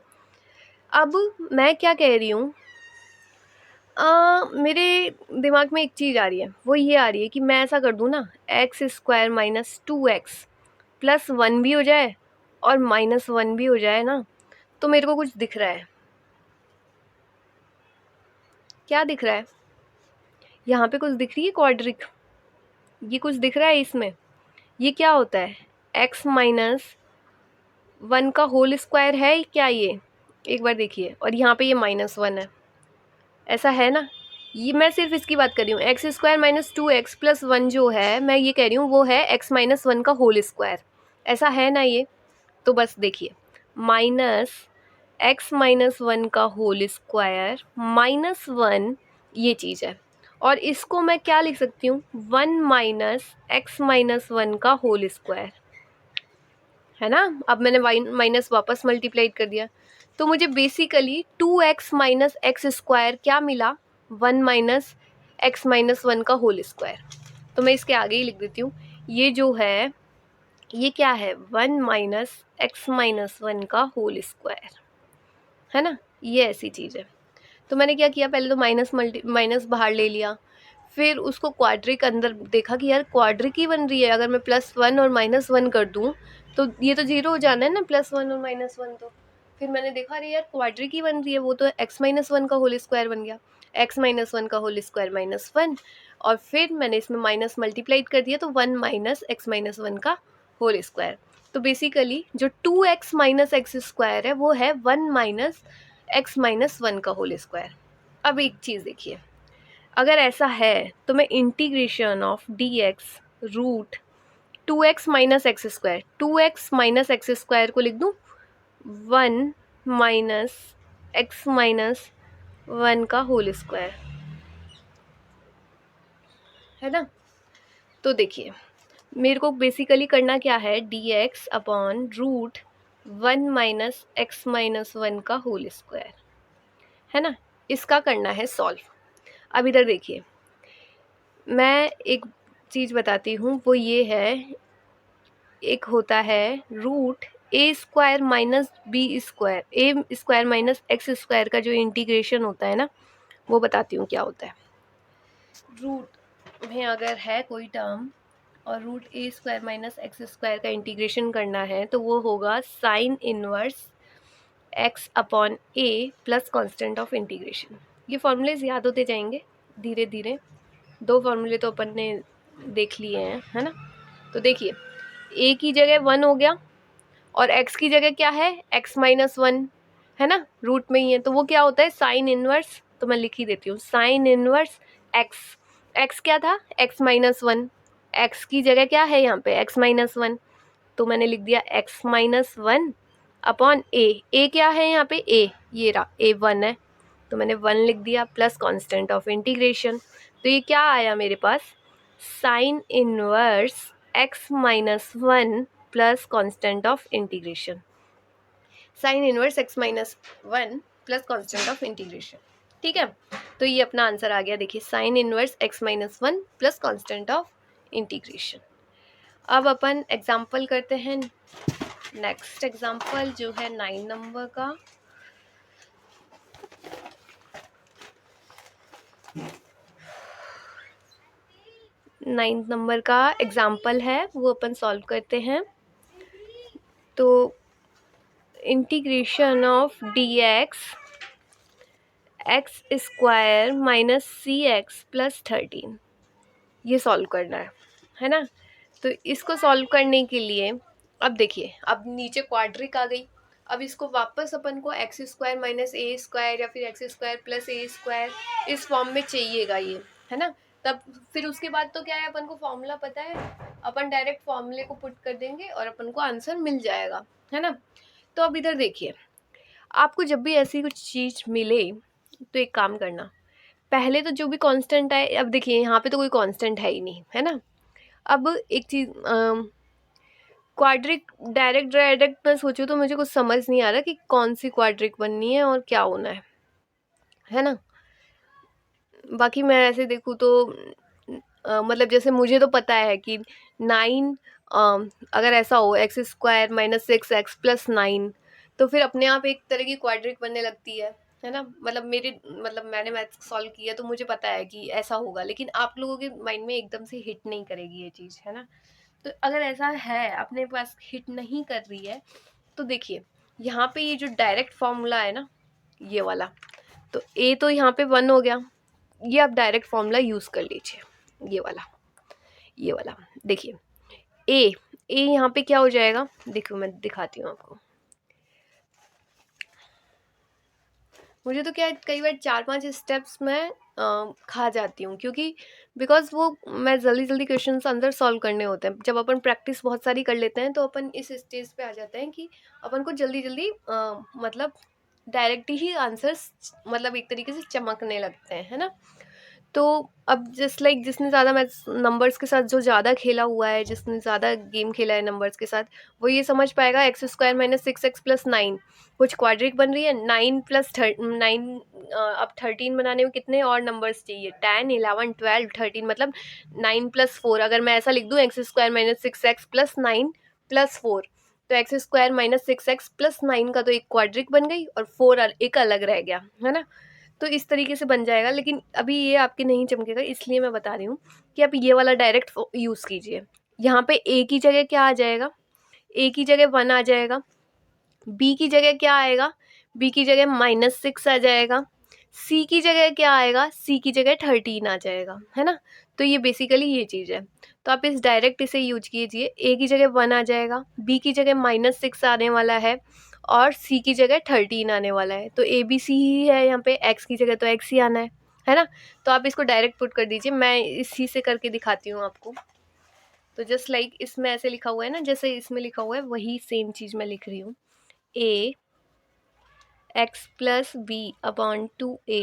अब मैं क्या कह रही हूँ, मेरे दिमाग में एक चीज़ आ रही है, वो ये आ रही है कि मैं ऐसा कर दूँ ना, x square minus 2x plus 1 भी हो जाए और माइनस 1 भी हो जाए ना, तो मेरे को कुछ दिख रहा है। क्या दिख रहा है, यहाँ पे कुछ दिख रही है क्वाड्रिक, ये कुछ दिख रहा है इसमें। ये क्या होता है, x माइनस 1 का होल स्क्वायर है क्या ये, एक बार देखिए, और यहाँ पे ये माइनस 1 है, ऐसा है ना। ये मैं सिर्फ इसकी बात कर रही हूँ, x square minus 2x plus 1 जो है, मैं ये कह रही हूँ वो है x माइनस 1 का होल स्क्वायर, ऐसा है ना ये। तो बस देखिए, माइनस एक्स माइनस 1 का होल स्क्वायर माइनस 1, ये चीज़ है। और इसको मैं क्या लिख सकती हूँ, 1 माइनस एक्स माइनस 1 का होल स्क्वायर, है ना। अब मैंने माइनस वापस मल्टीप्लाइड कर दिया, तो मुझे basically 2x minus x square क्या मिला, 1 माइनस एक्स माइनस 1 का होल स्क्वायर। तो मैं इसके आगे ही लिख देती हूँ, ये जो है ये क्या है, 1 माइनस एक्स माइनस 1 का होल स्क्वायर, है ना, ये ऐसी चीज़ है। तो मैंने क्या किया, पहले तो माइनस बाहर ले लिया, फिर उसको क्वाड्रिक अंदर देखा कि यार क्वाड्रिक ही बन रही है, अगर मैं +1 और -1 कर दूँ तो ये तो 0 हो जाना है ना, +1 और -1। तो फिर मैंने देखा अरे यार क्वाड्रिक ही बन रही है, वो तो x माइनस 1 का होल स्क्वायर बन गया, x माइनस 1 का होल स्क्वायर -1, और फिर मैंने इसमें माइनस मल्टीप्लाइड कर दिया, तो 1 माइनस एक्स माइनस 1 का होल स्क्वायर। तो बेसिकली जो 2x माइनस एक्स स्क्वायर है वो है 1 माइनस एक्स माइनस 1 का होल स्क्वायर। अब एक चीज़ देखिए, अगर ऐसा है तो मैं integration of d x root 2x minus x square, 2x minus x square को लिख दूँ 1 माइनस एक्स माइनस 1 का होल स्क्वायर, है ना। तो देखिए मेरे को बेसिकली करना क्या है, d x upon root 1 minus x minus 1 का होल स्क्वायर, है ना, इसका करना है सॉल्व। अब इधर देखिए, मैं एक चीज़ बताती हूँ, वो ये है, एक होता है रूट ए स्क्वायर माइनस बी स्क्वायर, ए स्क्वायर माइनस एक्स स्क्वायर का जो इंटीग्रेशन होता है ना, वो बताती हूँ क्या होता है। रूट में अगर है कोई टर्म और रूट ए स्क्वायर माइनस एक्स स्क्वायर का इंटीग्रेशन करना है, तो वो होगा sign inverse x upon A plus constant of integration. ये फॉर्मूलेज याद होते जाएंगे धीरे धीरे, 2 फॉर्मूले तो अपन ने देख लिए हैं, है ना। तो देखिए ए की जगह 1 हो गया और x की जगह क्या है, x माइनस 1, है ना, रूट में ही है, तो वो क्या होता है साइन इनवर्स। तो मैं लिख ही देती हूँ साइन इनवर्स x क्या था, x माइनस 1, x की जगह क्या है यहाँ पे x माइनस 1, तो मैंने लिख दिया x माइनस 1 अपॉन a क्या है यहाँ पे a, ये रहा a 1 है, तो मैंने 1 लिख दिया प्लस कांस्टेंट ऑफ इंटीग्रेशन। तो ये क्या आया मेरे पास, sine inverse x minus 1 plus constant of integration, sine inverse x minus 1 plus constant of integration. ठीक है, तो ये अपना आंसर आ गया, देखिए sine inverse x minus 1 plus constant of integration. अब अपन एग्जाम्पल करते हैं, नेक्स्ट एग्जाम्पल जो है 9 नंबर का, 9th नंबर का एग्जाम्पल है वो अपन सॉल्व करते हैं। तो integration of d x square minus c x plus 13, ये सॉल्व करना है ना। तो इसको सॉल्व करने के लिए अब देखिए, अब नीचे क्वाड्रिक आ गई। अब इसको वापस अपन को x square minus a square या फिर x square plus a square इस फॉर्म में चाहिएगा ये, है ना। तब फिर उसके बाद तो क्या है, अपन को फॉर्मूला पता है, अपन डायरेक्ट फॉर्मूले को पुट कर देंगे और अपन को आंसर मिल जाएगा, है ना। तो अब इधर देखिए, आपको जब भी ऐसी कुछ चीज़ मिले तो एक काम करना, पहले तो जो भी कांस्टेंट है, अब देखिए यहाँ पे तो कोई कांस्टेंट है ही नहीं, है ना। अब एक चीज़, क्वाड्रिक डायरेक्ट डायरेक्ट मैं सोचूं तो मुझे कुछ समझ नहीं आ रहा कि कौन सी क्वाड्रिक बननी है और क्या होना है ना। बाकी मैं ऐसे देखूँ तो मतलब जैसे मुझे तो पता है कि 9, अगर ऐसा हो x square minus 6x plus 9, तो फिर अपने आप एक तरह की क्वाड्रिक बनने लगती है ना। मतलब मैंने मैथ सॉल्व किया तो मुझे पता है कि ऐसा होगा, लेकिन आप लोगों के माइंड में एकदम से हिट नहीं करेगी ये चीज़, है ना। तो अगर ऐसा है अपने पास हिट नहीं कर रही है, तो देखिए यहाँ पे ये जो डायरेक्ट फॉर्मूला है ना, ये वाला, तो ए तो यहाँ पे 1 हो गया, ये आप डायरेक्ट फॉर्मूला यूज़ कर लीजिए, ये वाला देखिए, ए यहाँ पे क्या हो जाएगा, देखो मैं दिखाती हूँ आपको। मुझे तो क्या है, कई बार 4-5 स्टेप्स में खा जाती हूँ, क्योंकि बिकॉज वो मैं जल्दी जल्दी क्वेश्चन आंसर सॉल्व करने होते हैं। जब अपन प्रैक्टिस बहुत सारी कर लेते हैं तो अपन इस स्टेज पे आ जाते हैं कि अपन को जल्दी जल्दी मतलब डायरेक्ट ही आंसर्स मतलब एक तरीके से चमकने लगते हैं, है ना। तो अब जस्ट लाइक जिसने ज़्यादा मैथ्स नंबर्स के साथ जो ज़्यादा खेला हुआ है, जिसने ज़्यादा गेम खेला है नंबर्स के साथ, वो ये समझ पाएगा x square minus 6x plus 9 कुछ क्वाड्रिक बन रही है। 9 प्लस 9, अब 13 बनाने में कितने और नंबर्स चाहिए, 10 11 12 13, मतलब 9 प्लस 4। अगर मैं ऐसा लिख दूँ x square minus 6x plus 9 plus 4, तो x square minus 6x plus 9 का तो एक क्वाड्रिक बन गई और 4 एक अलग रह गया, है ना। तो इस तरीके से बन जाएगा, लेकिन अभी ये आपके नहीं चमकेगा, इसलिए मैं बता रही हूँ कि आप ये वाला डायरेक्ट यूज़ कीजिए। यहाँ पे ए की जगह क्या आ जाएगा, ए की जगह 1 आ जाएगा, बी की जगह क्या आएगा, बी की जगह -6 आ जाएगा, सी की जगह क्या आएगा, सी की जगह 13 आ जाएगा, है ना। तो ये बेसिकली ये चीज़ है। तो आप इस डायरेक्ट इसे यूज कीजिए, ए की जगह 1 आ जाएगा, बी की जगह -6 आने वाला है और सी की जगह 13 आने वाला है। तो ए बी सी ही है यहाँ पे, एक्स की जगह तो एक्स ही आना है ना। तो आप इसको डायरेक्ट पुट कर दीजिए, मैं इसी से करके दिखाती हूँ आपको। तो जस्ट लाइक इसमें ऐसे लिखा हुआ है ना, जैसे इसमें लिखा हुआ है वही सेम चीज़ मैं लिख रही हूँ। A x plus b upon 2a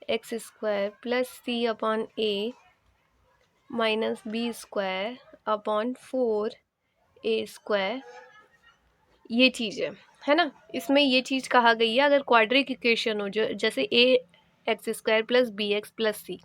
x square plus c upon a minus b square upon 4a square, ये चीज़ है ना। इसमें ये चीज़ कहा गई है, अगर क्वाड्रिक इक्वेशन हो जो जैसे a x square plus b x plus c,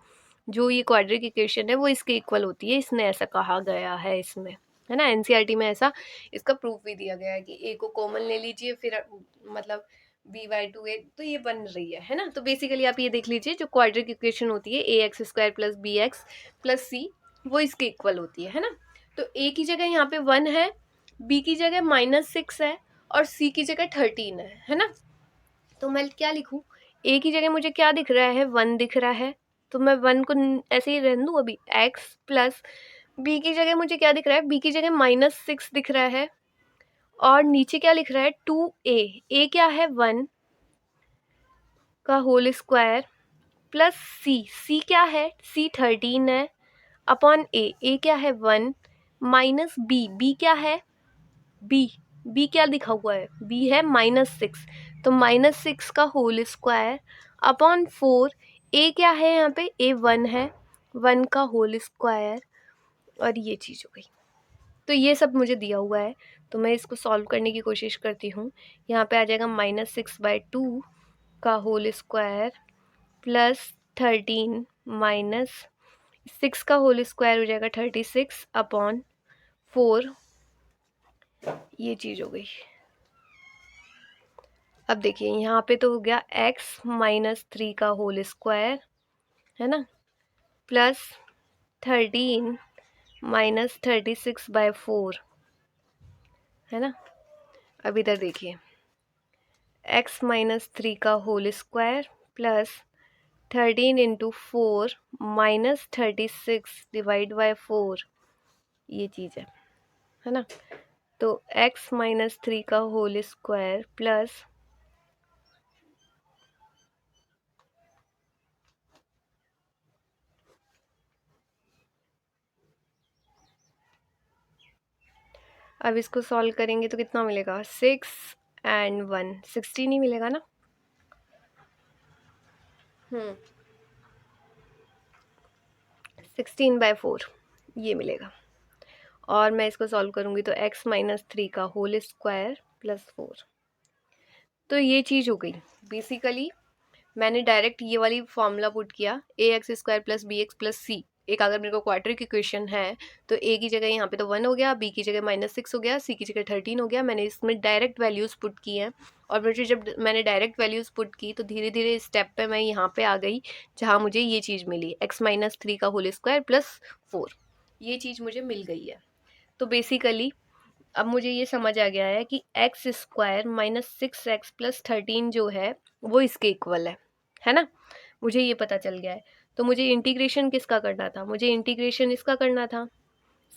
जो ये क्वाड्रिक इक्वेशन है वो इसके इक्वल होती है, इसने ऐसा कहा गया है इसमें, है ना। एनसीईआरटी में ऐसा इसका प्रूफ भी दिया गया है कि ए को कॉमन ले लीजिए, फिर मतलब b/2a, तो ये बन रही है ना। तो बेसिकली आप ये देख लीजिए, जो क्वाड्रिक इक्वेशन होती है a x square plus b x plus c, वो इसके इक्वल होती है ना। तो ए की जगह यहाँ पे 1 है, बी की जगह -6 है और सी की जगह 13 है ना। तो मैं क्या लिखूँ, ए की जगह मुझे क्या दिख रहा है, 1 दिख रहा है, तो मैं 1 को ऐसे ही रहने दूँ अभी, एक्स प्लस बी की जगह मुझे क्या दिख रहा है, बी की जगह -6 दिख रहा है और नीचे क्या लिख रहा है 2a, ए क्या है 1 का होल स्क्वायर प्लस सी क्या है, सी 13 है अपॉन ए क्या है 1 माइनस बी क्या है, बी क्या लिखा हुआ है, बी है -6, तो -6 का होल स्क्वायर अपॉन 4, ए क्या है यहाँ पे, ए 1 है, 1 का होल स्क्वायर, और ये चीज़ हो गई। तो ये सब मुझे दिया हुआ है, तो मैं इसको सॉल्व करने की कोशिश करती हूँ। यहाँ पे आ जाएगा -6/2 का होल स्क्वायर प्लस 13 माइनस 6 का होल स्क्वायर हो जाएगा 36 अपॉन 4, ये चीज़ हो गई। अब देखिए यहाँ पे तो हो गया x -3 का होल स्क्वायर, है ना, प्लस 13 माइनस 36/4 है ना। अब इधर देखिए, x माइनस 3 का whole square plus 13 into 4 minus 36 divide by 4, ये चीज़ है ना। तो x माइनस 3 का होल स्क्वायर प्लस अब इसको सॉल्व करेंगे तो कितना मिलेगा, 6 एंड 1 16 ही मिलेगा ना। 16/4 ये मिलेगा। और मैं इसको सॉल्व करूँगी तो x माइनस 3 का होल स्क्वायर प्लस 4, तो ये चीज़ हो गई। बेसिकली मैंने डायरेक्ट ये वाली फॉर्मूला पुट किया, a x square plus b x plus c. एक अगर मेरे को क्वाड्रेटिक इक्वेशन है तो ए की जगह यहाँ पे तो 1 हो गया, बी की जगह -6 हो गया, सी की जगह 13 हो गया। मैंने इसमें डायरेक्ट वैल्यूज़ पुट की हैं, और मुझे जब मैंने डायरेक्ट वैल्यूज़ पुट की तो धीरे धीरे स्टेप पे मैं यहाँ पे आ गई जहाँ मुझे ये चीज़ मिली, x माइनस 3 का होल स्क्वायर प्लस 4, ये चीज़ मुझे मिल गई है। तो बेसिकली अब मुझे ये समझ आ गया है कि x square minus 6x plus 13 जो है वो इसके इक्वल है ना। मुझे ये पता चल गया है। तो मुझे इंटीग्रेशन किसका करना था, मुझे इंटीग्रेशन इसका करना था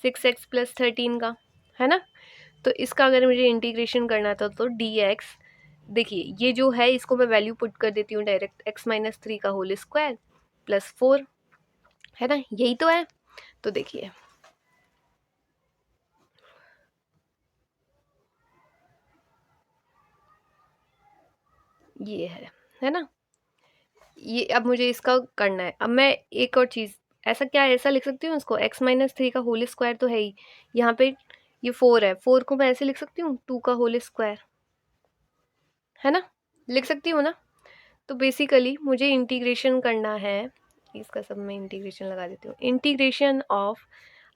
6x प्लस 13 का, है ना। तो इसका अगर मुझे इंटीग्रेशन करना था तो dx, देखिए ये जो है इसको मैं वैल्यू पुट कर देती हूँ डायरेक्ट, x माइनस 3 का होल स्क्वायर प्लस 4, है ना, यही तो है। तो देखिए ये है ना। ये अब मुझे इसका करना है। अब मैं एक और चीज़, ऐसा क्या ऐसा लिख सकती हूँ इसको, x माइनस 3 का होल स्क्वायर तो है ही, यहाँ पे ये 4 है, 4 को मैं ऐसे लिख सकती हूँ 2 का होल स्क्वायर, है ना, लिख सकती हूँ ना। तो बेसिकली मुझे इंटीग्रेशन करना है, इसका सब मैं इंटीग्रेशन लगा देती हूँ। इंटीग्रेशन ऑफ,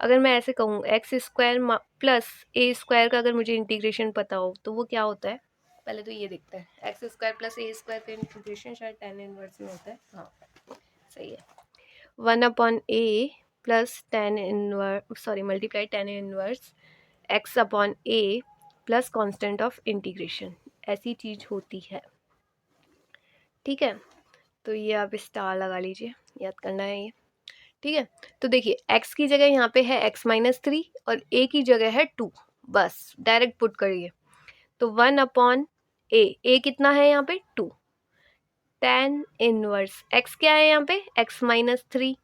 अगर मैं ऐसे कहूँ x square plus a square का अगर मुझे इंटीग्रेशन पता हो तो वो क्या होता है, पहले तो ये देखते हैं। X square plus a square का इंटीग्रेशन शायद tan इनवर्स में होता है, हाँ सही है। 1/a plus tan inverse, sorry multiply tan inverse x/a plus constant of integration, ऐसी चीज़ होती है, ठीक है। तो ये आप स्टार लगा लीजिए, याद करना है ये, ठीक है। तो देखिए x की जगह यहाँ पे है x माइनस 3 और a की जगह है 2, बस डायरेक्ट पुट करिए। तो 1/a कितना है यहाँ पे 2, tan इनवर्स x क्या है यहाँ पे x माइनस 3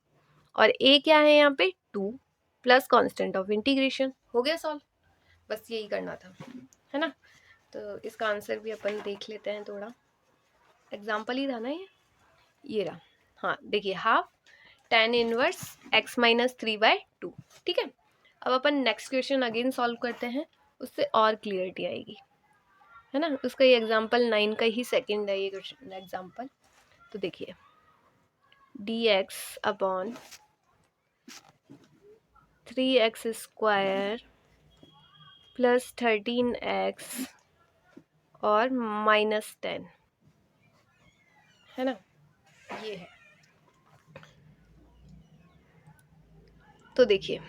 और a क्या है यहाँ पे 2 प्लस कांस्टेंट ऑफ इंटीग्रेशन, हो गया सॉल्व। बस यही करना था, है ना। तो इसका आंसर भी अपन देख लेते हैं, थोड़ा एग्जाम्पल ही था ना ये रहा। हाँ देखिए, half tan inverse x minus 3/2, ठीक है। अब अपन नेक्स्ट क्वेश्चन अगेन सॉल्व करते हैं, उससे और क्लियरिटी आएगी, है ना। उसका ये एग्जाम्पल 9 का ही सेकंड है ये क्वेश्चन एग्जाम्पल। तो देखिए dx upon 3x square plus 13x और -10, है ना, ये है। तो देखिए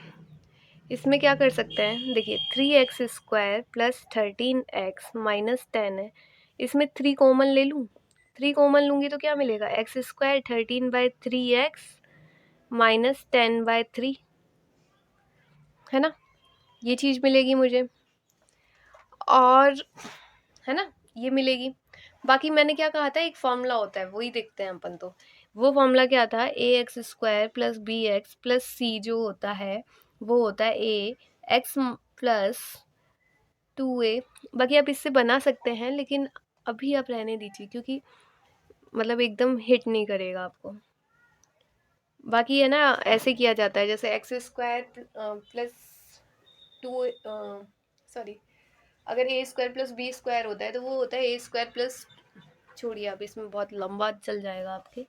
इसमें क्या कर सकते हैं, देखिए 3x स्क्वायर प्लस 13x -10 है, इसमें 3 कॉमन ले लूँ, 3 कॉमन लूँगी तो क्या मिलेगा, एक्स स्क्वायर 13/3x -10/3, है ना, ये चीज़ मिलेगी मुझे, और है ना ये मिलेगी। बाकी मैंने क्या कहा था, एक फॉर्मूला होता है वही देखते हैं अपन। तो वो फॉर्मूला क्या था, a x square plus b x plus c जो होता है वो होता है ए एक्स प्लस 2a। बाकी आप इससे बना सकते हैं लेकिन अभी आप रहने दीजिए, क्योंकि मतलब एकदम हिट नहीं करेगा आपको। बाकी है ना ऐसे किया जाता है, जैसे एक्स स्क्वायर प्लस 2, सॉरी अगर ए स्क्वायर प्लस बी स्क्वायर होता है तो वो होता है ए स्क्वायर प्लस, छोड़िए अब इसमें बहुत लंबा चल जाएगा आपके,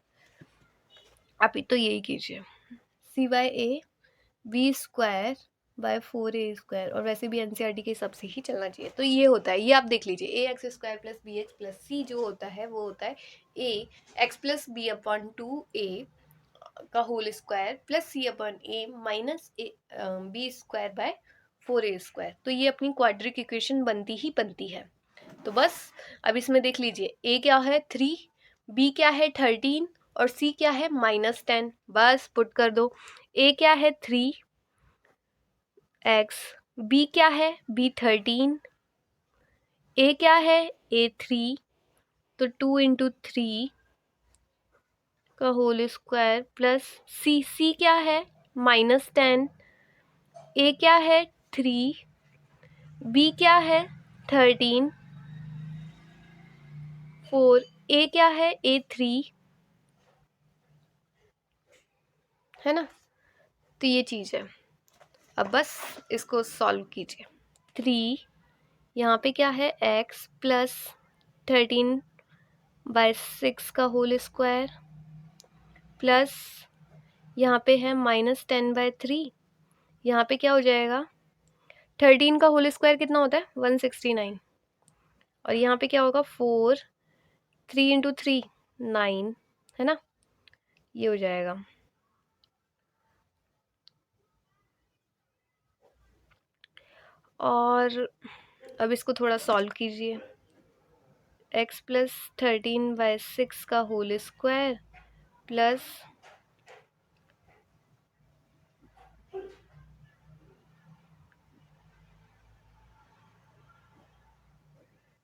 आप तो यही कीजिए c/a b²/4a², और वैसे भी एनसीईआरटी के हिसाब से ही चलना चाहिए। तो ये होता है, ये आप देख लीजिए, a x square plus b x plus c जो होता है वो होता है a x plus b upon 2a का whole square plus c upon a minus a b square by 4a²। तो ये अपनी क्वाड्रिक इक्वेशन बनती ही बनती है। तो बस अब इसमें देख लीजिए, ए क्या है 3, बी क्या है 13 और सी क्या है -10। बस पुट कर दो। ए क्या है 3x, बी क्या है बी 13, ए क्या है a3, तो 2 × 3 का होल स्क्वायर प्लस सी क्या है -10, ए क्या है 3, बी क्या है 13, 4, ए क्या है a3, है ना। तो ये चीज़ है। अब बस इसको सॉल्व कीजिए। 3 यहाँ पे क्या है x प्लस 13/6 का होल स्क्वायर प्लस यहाँ पे है -10/3। यहाँ पे क्या हो जाएगा, 13 का होल स्क्वायर कितना होता है 169, और यहाँ पे क्या होगा 4, 3 × 3 9, है ना। ये हो जाएगा। और अब इसको थोड़ा सॉल्व कीजिए। x प्लस 13/6 का होल स्क्वायर प्लस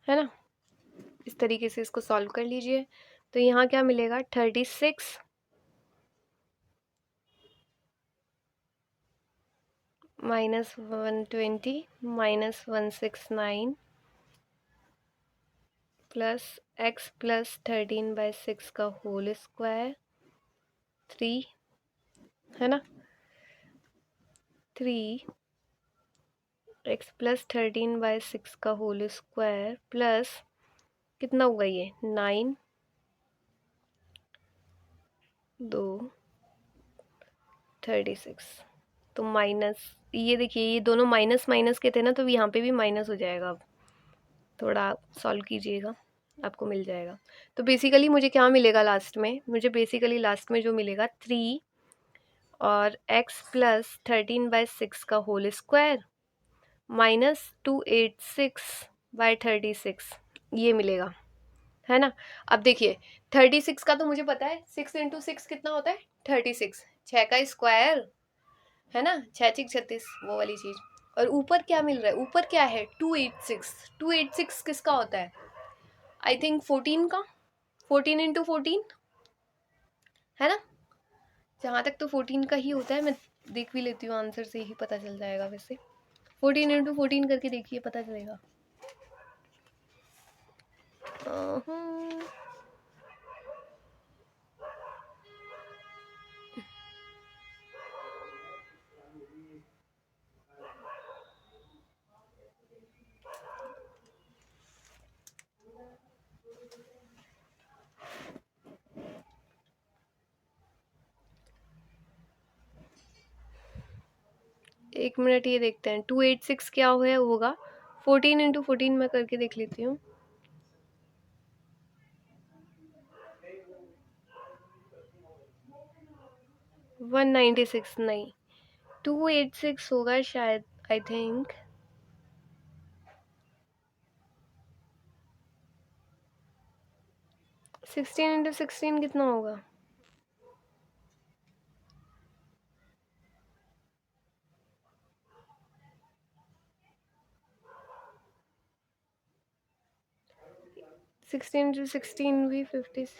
है ना, इस तरीके से इसको सॉल्व कर लीजिए। तो यहाँ क्या मिलेगा 36 -120 -169 प्लस x प्लस 13/6 का होल स्क्वायर 3, है ना। 3x प्लस 13/6 का होल स्क्वायर प्लस कितना होगा ये 9 2 36। तो माइनस, ये देखिए ये दोनों माइनस माइनस के थे ना, तो यहाँ पे भी माइनस हो जाएगा। अब थोड़ा सॉल्व कीजिएगा, आपको मिल जाएगा। तो बेसिकली मुझे क्या मिलेगा लास्ट में, मुझे बेसिकली लास्ट में जो मिलेगा 3 और x प्लस 13/6 का होल स्क्वायर -286/36 ये मिलेगा, है ना। अब देखिए 36 का तो मुझे पता है, 6 × 6 कितना होता है 36, 6 का स्क्वायर, है ना, 6×6 = 36, वो वाली चीज़। और ऊपर क्या मिल रहा है, ऊपर क्या है 286, 286 किसका होता है, आई थिंक 14 का, 14 × 14, है ना। जहाँ तक तो 14 का ही होता है, मैं देख भी लेती हूँ, आंसर से ही पता चल जाएगा वैसे। 14 × 14 करके देखिए, पता चलेगा। एक मिनट, ये देखते हैं 286 क्या होगा। 14 × 14 मैं करके देख लेती हूँ। 196 नहीं, 286 होगा शायद, आई थिंक। 16 × 16 कितना होगा, सिक्सटीन इंटू सिक्सटीन भी 50।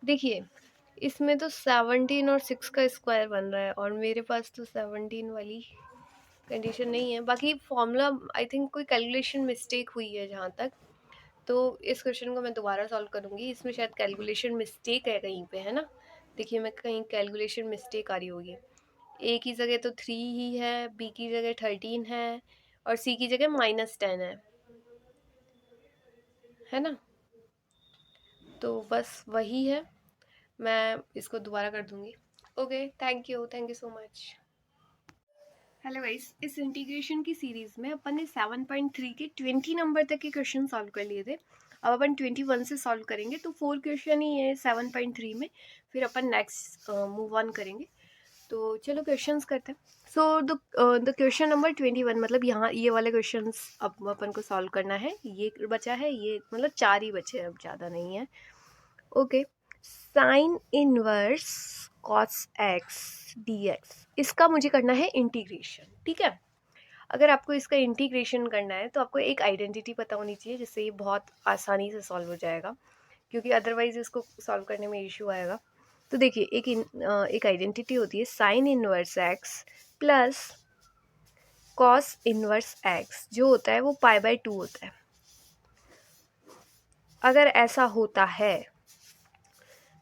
देखिए इसमें तो 17 और 6 का स्क्वायर बन रहा है, और मेरे पास तो 17 वाली कंडीशन नहीं है। बाकी फॉर्मूला आई थिंक कोई कैलकुलेशन मिस्टेक हुई है जहाँ तक, तो इस क्वेश्चन को मैं दोबारा सॉल्व करूँगी। इसमें शायद कैलकुलेशन मिस्टेक है कहीं पे, है ना। देखिए मैं कहीं कैलकुलेशन मिस्टेक आ रही होगी। ए की जगह तो 3 ही है, बी की जगह 13 है, और सी की जगह -10 है ना। तो बस वही है, मैं इसको दोबारा कर दूँगी। Okay, thank you so much. Hello guys, इस इंटीग्रेशन की सीरीज में अपन ने 7.3 के 20 नंबर तक के क्वेश्चन सॉल्व कर लिए थे। अब अपन 21 से सॉल्व करेंगे, तो 4 क्वेश्चन ही है 7.3 में, फिर अपन नेक्स्ट मूव ऑन करेंगे। तो चलो क्वेश्चंस करते हैं। सो द क्वेश्चन नंबर 21, मतलब यहाँ ये वाले क्वेश्चंस अब अपन को सॉल्व करना है। ये बचा है, ये मतलब 4 ही बचे हैं, अब ज़्यादा नहीं है। Okay, sine inverse cos x d x, इसका मुझे करना है इंटीग्रेशन। ठीक है, अगर आपको इसका इंटीग्रेशन करना है तो आपको एक आइडेंटिटी पता होनी चाहिए, जिससे ये बहुत आसानी से सॉल्व हो जाएगा, क्योंकि अदरवाइज इसको सॉल्व करने में इशू आएगा। तो देखिए, एक आइडेंटिटी होती है sign inverse x plus cos inverse x, जो होता है वो पाई/2 होता है। अगर ऐसा होता है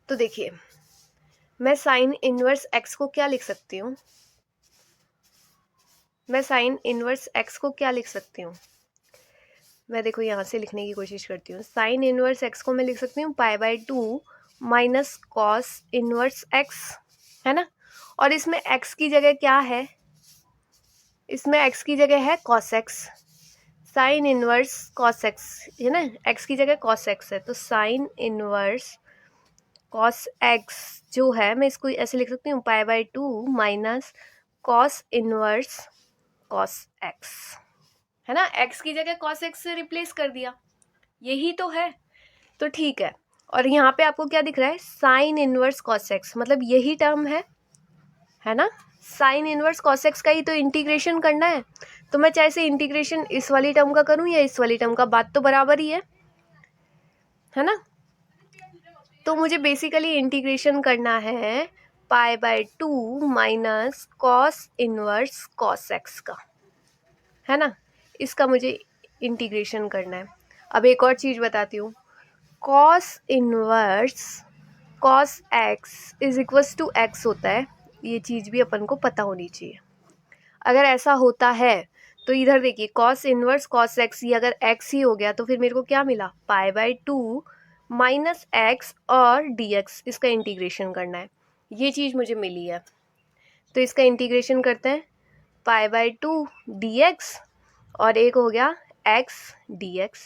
तो देखिए, मैं साइन इनवर्स एक्स को क्या लिख सकती हूँ? मैं देखो यहाँ से लिखने की कोशिश करती हूँ। साइन इनवर्स एक्स को मैं लिख सकती हूँ पाई/2 माइनस कॉस इनवर्स एक्स, है ना। और इसमें एक्स की जगह क्या है? इसमें एक्स की जगह है cos x. Sine inverse cos x है ना, एक्स की जगह कॉस एक्स है, तो साइन इनवर्स कॉस एक्स जो है, मैं इसको ऐसे लिख सकती हूँ पाई/2 minus cos inverse cos x, है ना। एक्स की जगह कॉस एक्स से रिप्लेस कर दिया, यही तो है। तो ठीक है, और यहाँ पे आपको क्या दिख रहा है? साइन इनवर्स कॉस एक्स, मतलब यही टर्म है ना। साइन इनवर्स कॉस एक्स का ही तो इंटीग्रेशन करना है, तो मैं चाहे से इंटीग्रेशन इस वाली टर्म का करूँ या इस वाली टर्म का, बात तो बराबर ही है ना। तो मुझे बेसिकली इंटीग्रेशन करना है पाई/2 minus cos inverse cos x का, है ना। इसका मुझे इंटीग्रेशन करना है। अब एक और चीज़ बताती हूँ, cos inverse cos x is equals to x होता है, ये चीज़ भी अपन को पता होनी चाहिए। अगर ऐसा होता है तो इधर देखिए, कॉस इनवर्स कॉस एक्स, ये अगर एक्स ही हो गया तो फिर मेरे को क्या मिला? पाई/2 माइनस एक्स और डी एक्स, इसका इंटीग्रेशन करना है, ये चीज़ मुझे मिली है। तो इसका इंटीग्रेशन करते हैं, पाई/2 डी एक्स और एक हो गया एक्स डी एक्स,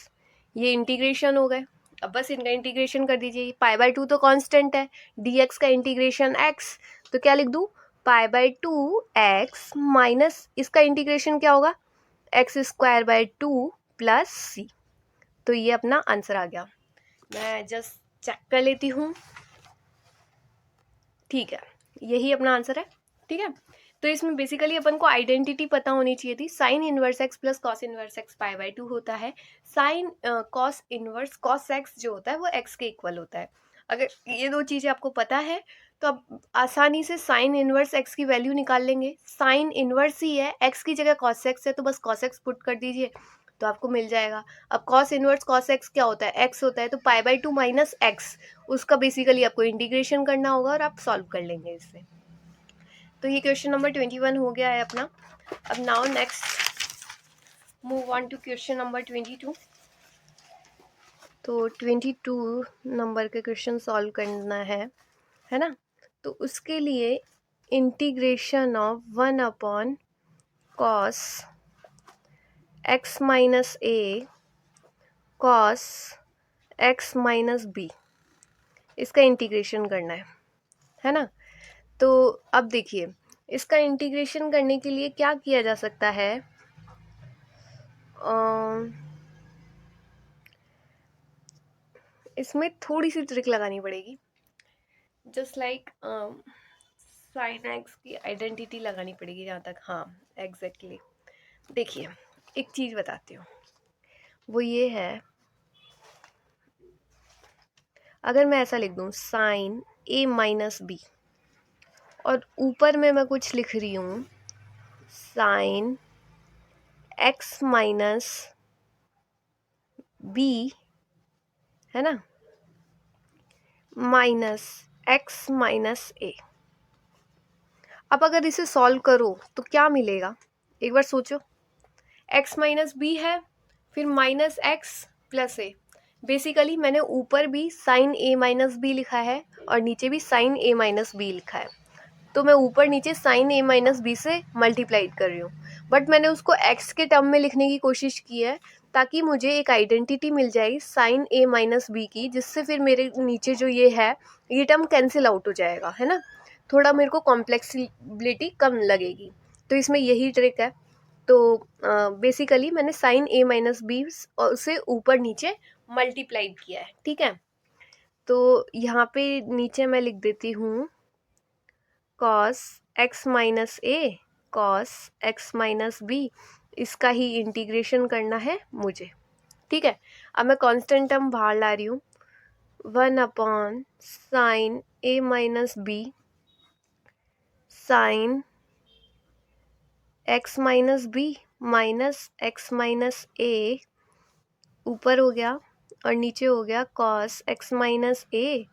ये इंटीग्रेशन हो गए। अब बस इनका इंटीग्रेशन कर दीजिए। पाई/2 तो कांस्टेंट है, डी एक्स का इंटीग्रेशन एक्स, तो क्या लिख दूँ? पाई/2 एक्स माइनस इसका इंटीग्रेशन क्या होगा? x²/2 प्लस सी। तो ये अपना आंसर आ गया। मैं जस्ट चेक कर लेती हूँ। ठीक है, यही अपना आंसर है। ठीक है, तो इसमें बेसिकली अपन को आइडेंटिटी पता होनी चाहिए थी। Sine inverse x plus cos inverse x पाई/2 होता है। Sine cos inverse cos x जो होता है वो एक्स के इक्वल होता है। अगर ये दो चीज़ें आपको पता है तो आप आसानी से साइन इनवर्स एक्स की वैल्यू निकाल लेंगे। साइन इनवर्स ही है, एक्स की जगह कॉस एक्स है, तो बस कॉस एक्स पुट कर दीजिए तो आपको मिल जाएगा। अब कॉस इनवर्स कॉस एक्स क्या होता है? एक्स होता है, तो पाई/2 माइनस एक्स, उसका बेसिकली आपको इंटीग्रेशन करना होगा और आप सॉल्व कर लेंगे इससे। तो ये क्वेश्चन नंबर 21 हो गया है अपना। अब now next move on to question number 22। तो 22 नंबर के क्वेश्चन सॉल्व करना है ना। तो उसके लिए integration of 1 cos x minus A cos x minus b, इसका इंटीग्रेशन करना है ना। तो अब देखिए, इसका इंटीग्रेशन करने के लिए क्या किया जा सकता है? इसमें थोड़ी सी ट्रिक लगानी पड़ेगी, जस्ट लाइक साइन एक्स की आइडेंटिटी लगानी पड़ेगी जहाँ तक। हाँ एग्जैक्टली देखिए, एक चीज़ बताती हूँ, वो ये है, अगर मैं ऐसा लिख दूँ साइन ए माइनस बी और ऊपर में मैं कुछ लिख रही हूँ साइन एक्स माइनस बी, है ना, माइनस एक्स माइनस ए। अब अगर इसे सॉल्व करो तो क्या मिलेगा? एक बार सोचो, x माइनस बी है, फिर माइनस एक्स प्लस ए। बेसिकली मैंने ऊपर भी साइन ए माइनस बी लिखा है और नीचे भी साइन ए माइनस बी लिखा है, तो मैं ऊपर नीचे साइन ए माइनस बी से मल्टीप्लाई कर रही हूँ, बट मैंने उसको एक्स के टर्म में लिखने की कोशिश की है ताकि मुझे एक आइडेंटिटी मिल जाएगी साइन ए माइनस बी की, जिससे फिर मेरे नीचे जो ये है ये टर्म कैंसिल आउट हो जाएगा, है ना, थोड़ा मेरे को कॉम्प्लेक्सिबिलिटी कम लगेगी। तो इसमें यही ट्रिक है। तो बेसिकली मैंने साइन ए माइनस बी से ऊपर नीचे मल्टीप्लाई किया है, ठीक है। तो यहाँ पे नीचे मैं लिख देती हूँ कॉस एक्स माइनस ए कॉस एक्स माइनस बी, इसका ही इंटीग्रेशन करना है मुझे, ठीक है। अब मैं कांस्टेंट टर्म बाहर ला रही हूँ, 1 साइन ए minus B sine x minus B minus x minus ए, ऊपर हो गया और नीचे हो गया कॉस एक्स माइनस ए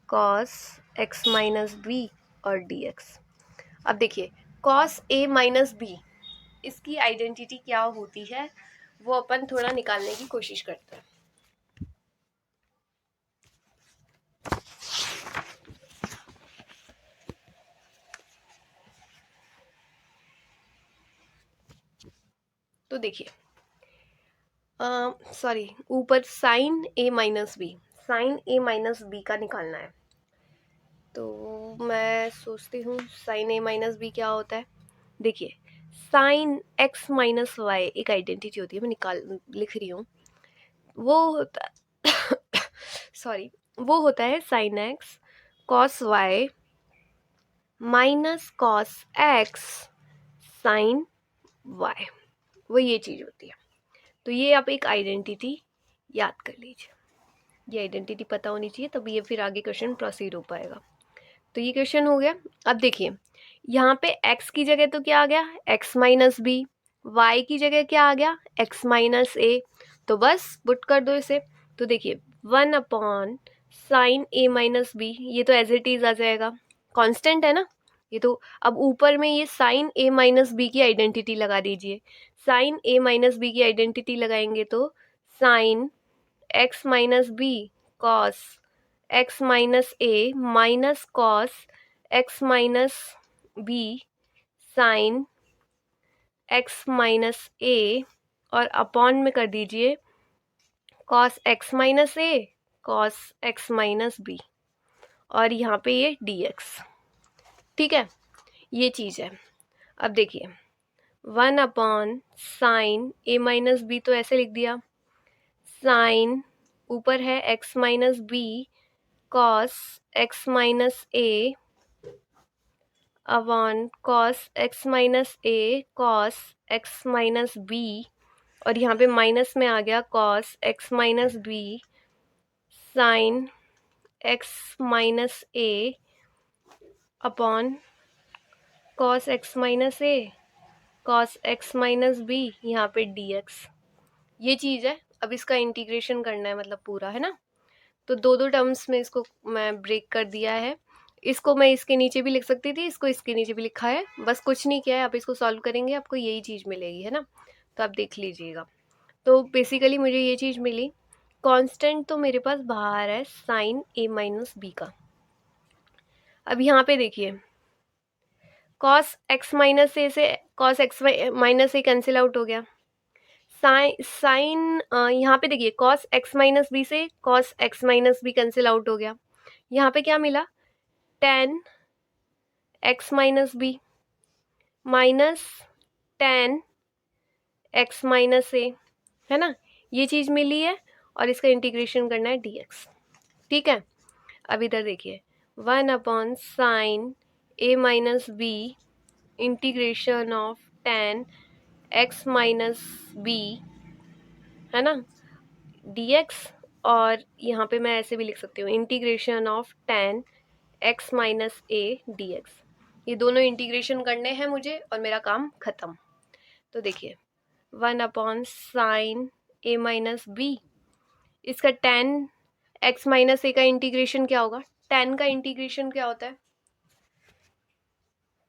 कॉस एक्स माइनस बी और डी एक्स। अब देखिए कॉस ए माइनस बी, इसकी आइडेंटिटी क्या होती है वो अपन थोड़ा निकालने की कोशिश करते हैं। तो देखिए सॉरी, ऊपर साइन ए माइनस बी, साइन ए माइनस बी का निकालना है। तो मैं सोचती हूँ साइन ए माइनस बी क्या होता है। देखिए साइन एक्स माइनस वाई एक आइडेंटिटी होती है, मैं लिख रही हूँ, वो होता सॉरी, वो होता है sine x cos Y minus cos x sine y, वो ये चीज़ होती है। तो ये आप एक आइडेंटिटी याद कर लीजिए, ये आइडेंटिटी पता होनी चाहिए, तभी ये फिर आगे क्वेश्चन प्रोसीड हो पाएगा। तो ये क्वेश्चन हो गया। अब देखिए यहाँ पे x की जगह तो क्या आ गया, x माइनस बी, वाई की जगह क्या आ गया, x माइनस ए, तो बस पुट कर दो इसे। तो देखिए 1 साइन ए माइनस बी, ये तो एज इट इज आ जाएगा, कांस्टेंट है ना ये तो। अब ऊपर में ये साइन ए माइनस बी की आइडेंटिटी लगा दीजिए, साइन ए माइनस बी की आइडेंटिटी लगाएंगे तो sine x minus B cos x minus ए minus cos x minus B sine x minus ए, और अपॉन में कर दीजिए कॉस एक्स माइनस ए कॉस एक्स माइनस बी, और यहाँ पे ये डी एक्स, ठीक है, ये चीज़ है। अब देखिए 1 साइन ए माइनस बी, तो ऐसे लिख दिया, साइन ऊपर है x minus B cos x minus ए अपॉन कॉस एक्स माइनस ए कॉस एक्स माइनस बी, और यहाँ पे माइनस में आ गया cos x minus B sine x minus ए अपॉन कॉस एक्स माइनस ए कॉस एक्स माइनस बी, यहाँ पे डी एक्स, ये चीज़ है। अब इसका इंटीग्रेशन करना है, मतलब पूरा, है ना। तो दो दो टर्म्स में इसको मैं ब्रेक कर दिया है, इसको मैं इसके नीचे भी लिख सकती थी, इसको इसके नीचे भी लिखा है, बस कुछ नहीं किया है। आप इसको सॉल्व करेंगे आपको यही चीज़ मिलेगी, है ना, तो आप देख लीजिएगा। तो बेसिकली मुझे ये चीज़ मिली, कांस्टेंट तो मेरे पास बाहर है साइन ए माइनस बी का। अब यहाँ पे देखिए कॉस एक्स माइनस ए से कॉस एक्स माइनस ए कैंसिल आउट हो गया, साइन यहाँ पे देखिए कॉस एक्स माइनस बी से cos x minus B cancel out हो गया। यहाँ पे क्या मिला, tan x minus B minus tan x minus ए, है ना, ये चीज़ मिली है, और इसका इंटीग्रेशन करना है डी एक्स, ठीक है। अब इधर देखिए 1 sine A minus b integration of ten x minus B, है ना, डी एक्स, और यहाँ पे मैं ऐसे भी लिख सकती हूँ integration of ten x minus A D x. ये दोनों इंटीग्रेशन करने हैं मुझे और मेरा काम ख़त्म। तो देखिए 1 साइन ए माइनस बी, इसका टेन एक्स माइनस ए का इंटीग्रेशन क्या होगा, टेन का इंटीग्रेशन क्या होता है,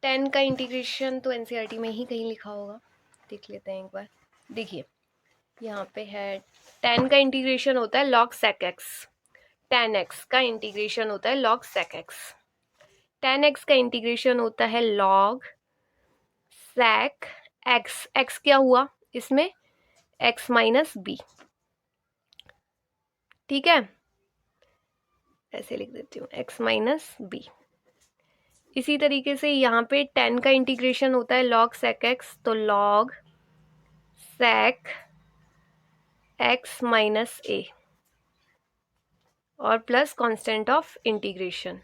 टेन का इंटीग्रेशन तो एनसीईआरटी में ही कहीं लिखा होगा, देख लेते हैं एक बार। देखिए यहाँ पे है, टेन का इंटीग्रेशन होता है log sec x, tan x का इंटीग्रेशन होता है लॉग सेक एक्स, 10x का इंटीग्रेशन होता है log sec x। x क्या हुआ इसमें, x माइनस बी। ठीक है, ऐसे लिख देती हूँ x माइनस बी। इसी तरीके से यहाँ पे 10 का इंटीग्रेशन होता है log sec x, तो log sec x माइनस ए और प्लस कांस्टेंट ऑफ इंटीग्रेशन।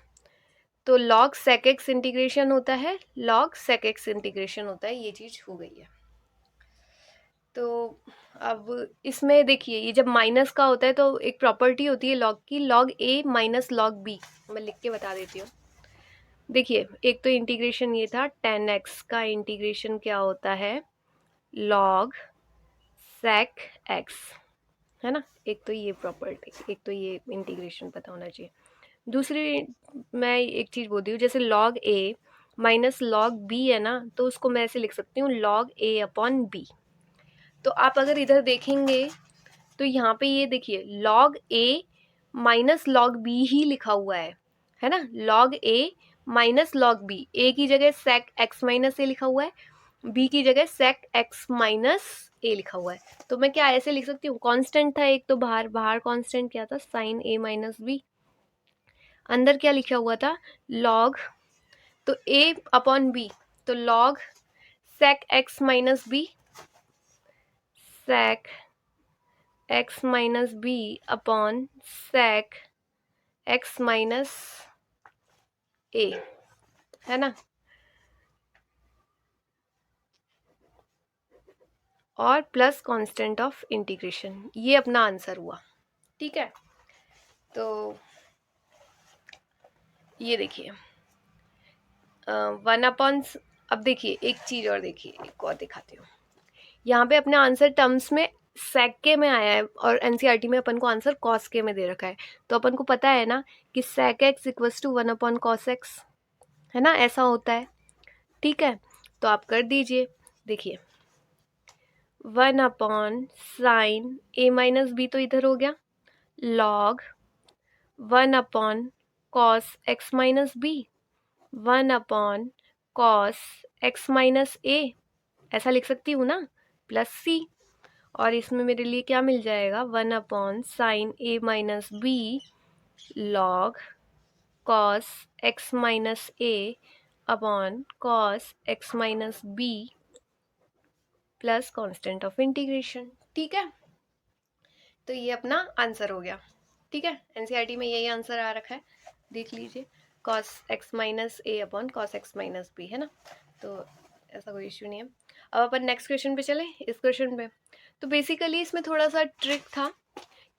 तो log sec x इंटीग्रेशन होता है, log sec x इंटीग्रेशन होता है, ये चीज़ हो गई है। तो अब इसमें देखिए, ये जब माइनस का होता है तो एक प्रॉपर्टी होती है log की, log a minus log b। मैं लिख के बता देती हूँ। देखिए, एक तो इंटीग्रेशन ये था 10x का इंटीग्रेशन क्या होता है, log sec x, है ना। एक तो ये प्रॉपर्टी, एक तो ये इंटीग्रेशन पता होना चाहिए। दूसरी मैं एक चीज़ बोलती हूँ, जैसे log a minus log b है ना, तो उसको मैं ऐसे लिख सकती हूँ log a अपॉन b। तो आप अगर इधर देखेंगे तो यहाँ पे ये देखिए log a minus log b ही लिखा हुआ है ना। log a minus log b, a की जगह sec x माइनस a लिखा हुआ है, b की जगह sec x माइनस a लिखा हुआ है। तो मैं क्या ऐसे लिख सकती हूँ, कांस्टेंट था एक तो बाहर, कांस्टेंट क्या था, sin a माइनस b। अंदर क्या लिखा हुआ था, log, तो a अपॉन b, तो log sec x minus b, sec x minus b upon sec x minus a, है ना। और प्लस कांस्टेंट ऑफ इंटीग्रेशन, ये अपना आंसर हुआ। ठीक है, तो ये देखिए 1 अपॉन, अब देखिए एक चीज़ और, देखिए एक और दिखाती हूँ। यहाँ पे अपने आंसर टर्म्स में सेक के में आया है और एनसीईआरटी में अपन को आंसर कॉस के में दे रखा है। तो अपन को पता है ना कि sec x equals to 1 upon cos x, है ना, ऐसा होता है। ठीक है, तो आप कर दीजिए। देखिए 1 अपॉन साइन ए माइनस बी तो इधर हो गया, log 1 upon cos x minus B, 1 upon cos x minus ए, ऐसा लिख सकती हूँ ना, प्लस सी। और इसमें मेरे लिए क्या मिल जाएगा, 1 upon sine A minus b log cos x minus A upon cos x minus b plus constant of integration. ठीक है, तो ये अपना आंसर हो गया। ठीक है, एनसीईआरटी में यही आंसर आ रखा है, देख लीजिए, कॉस एक्स माइनस ए upon cos x minus B, है ना। तो ऐसा कोई इश्यू नहीं है। अब अपन नेक्स्ट क्वेश्चन पे चले। इस क्वेश्चन पे तो बेसिकली इसमें थोड़ा सा ट्रिक था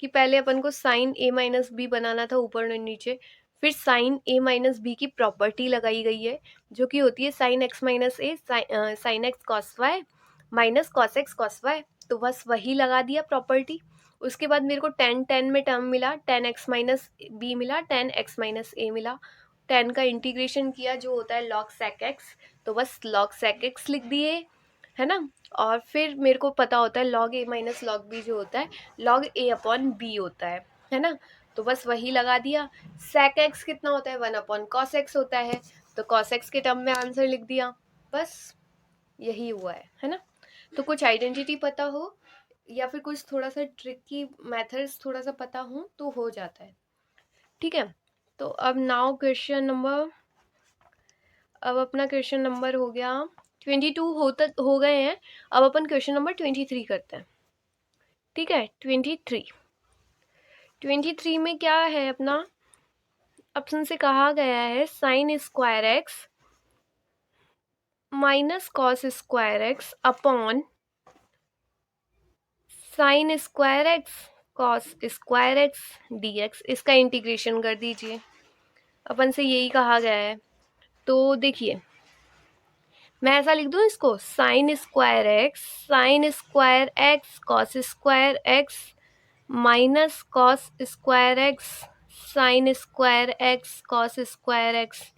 कि पहले अपन को साइन ए माइनस बी बनाना था ऊपर और नीचे, फिर साइन ए माइनस बी की प्रॉपर्टी लगाई गई है जो कि होती है साइन एक्स माइनस ए sine x cos Y minus cos x cos Y. तो बस वही लगा दिया प्रॉपर्टी। उसके बाद मेरे को 10 में टर्म मिला, 10x माइनस बी मिला, 10x माइनस ए मिला। 10 का इंटीग्रेशन किया जो होता है log sec x, तो बस log sec x लिख दिए, है ना। और फिर मेरे को पता होता है log a minus log b जो होता है log a अपॉन b होता है ना। तो बस वही लगा दिया। sec x कितना होता है, 1 अपॉन cos x होता है, तो cos x के टर्म में आंसर लिख दिया। बस यही हुआ है ना। तो कुछ आइडेंटिटी पता हो या फिर कुछ थोड़ा सा ट्रिकी मेथड्स थोड़ा सा पता हो तो हो जाता है। ठीक है, तो अब नाउ क्वेश्चन नंबर, अब अपना क्वेश्चन नंबर हो गया 22 हो गए हैं। अब अपन क्वेश्चन नंबर 23 करते हैं। ठीक है, 23 में क्या है अपना, ऑप्शन से कहा गया है sine square x minus cos square x upon sine square x cos square x d x, इसका इंटीग्रेशन कर दीजिए। अपन से यही कहा गया है। तो देखिए मैं ऐसा लिख दूँ इसको, sine square x cos square x minus cos square x sine square x cos square x,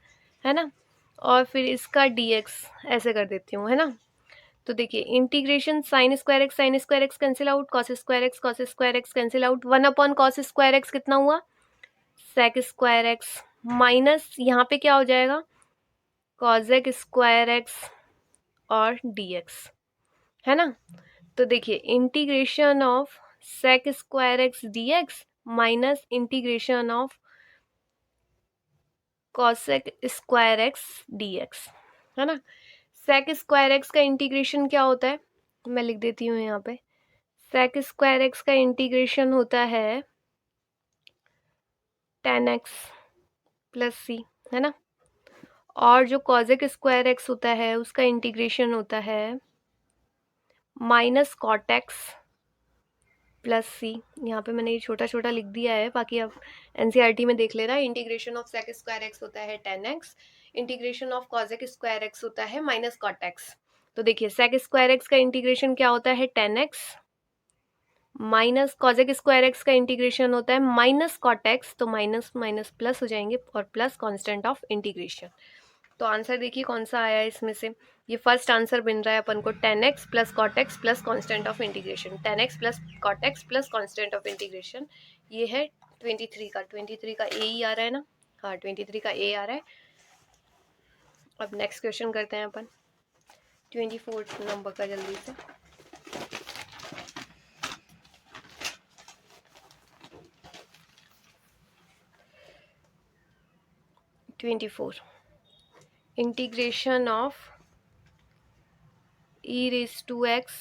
है ना। और फिर इसका डी एक्स ऐसे कर देती हूँ, है ना। तो देखिए integration sine square x cancel out, cos square x cancel out, 1 upon cos square x कितना हुआ, सेक स्क्वायर एक्स, माइनस यहाँ पे क्या हो जाएगा, कॉजेक स्क्वायर एक्स और डी एक्स, है ना। तो देखिए integration of sec square x d x minus integration of cosec square x d x, है ना। सेक स्क्वायर एक्स का इंटीग्रेशन क्या होता है, मैं लिख देती हूँ यहाँ पे। सेक स्क्वायर एक्स का इंटीग्रेशन होता है टेन एक्स प्लस सी, है ना। और जो कॉजेक स्क्वायर एक्स होता है उसका इंटीग्रेशन होता है माइनस कॉट एक्स प्लस सी। यहाँ पे मैंने ये छोटा छोटा लिख दिया है, बाकी आप एनसीईआरटी में देख लेना। Integration of sec square x होता है tan x, integration of cosec square x होता है माइनस कॉट एक्स। तो देखिए सेक स्क्वायर एक्स का इंटीग्रेशन क्या होता है tan x, minus cosec square x का इंटीग्रेशन होता है माइनस कॉट एक्स, तो माइनस माइनस प्लस हो जाएंगे और प्लस कांस्टेंट ऑफ इंटीग्रेशन। तो आंसर देखिए कौन सा आया है इसमें से। ये फर्स्ट आंसर बन रहा है अपन को tan x plus cot x plus constant of integration, tan x plus cot x plus constant of integration. ये है 23 का ए ही आ रहा है ना, हाँ 23 का ए आ रहा है। अब नेक्स्ट क्वेश्चन करते हैं अपन 24 नंबर का जल्दी से। Integration of e raised to x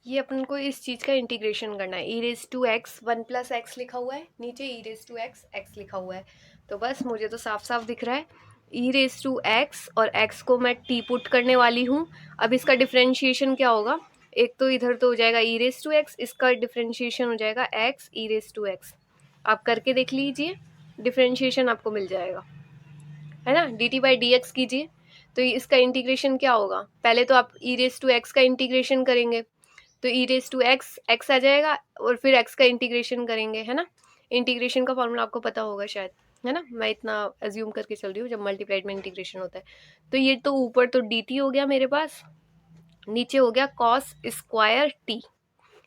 ये अपन को इस चीज़ का इंटीग्रेशन करना है। ई raise to x, one plus x लिखा हुआ है, नीचे ई रेज टू एक्स एक्स लिखा हुआ है। तो बस मुझे तो साफ साफ दिख रहा है ई रेज टू एक्स और एक्स को मैं टी पुट करने वाली हूँ। अब इसका डिफ्रेंशिएशन क्या होगा, एक तो इधर तो हो जाएगा ई रेज टू एक्स, इसका डिफ्रेंशिएशन हो जाएगा x e raise to x. आप करके देख लीजिए, डिफ्रेंशिएशन आपको मिल जाएगा, है ना। D T by D x कीजिए, तो इसका इंटीग्रेशन क्या होगा, पहले तो आप ई रेज टू एक्स का इंटीग्रेशन करेंगे तो ई रेज टू एक्स एक्स आ जाएगा और फिर एक्स का इंटीग्रेशन करेंगे, है ना। इंटीग्रेशन का फॉर्मूला आपको पता होगा शायद, है ना। मैं इतना एज्यूम करके चल रही हूँ जब मल्टीप्लाइड में इंटीग्रेशन होता है। तो ये तो ऊपर तो डी टी हो गया मेरे पास, नीचे हो गया कॉस स्क्वायर टी,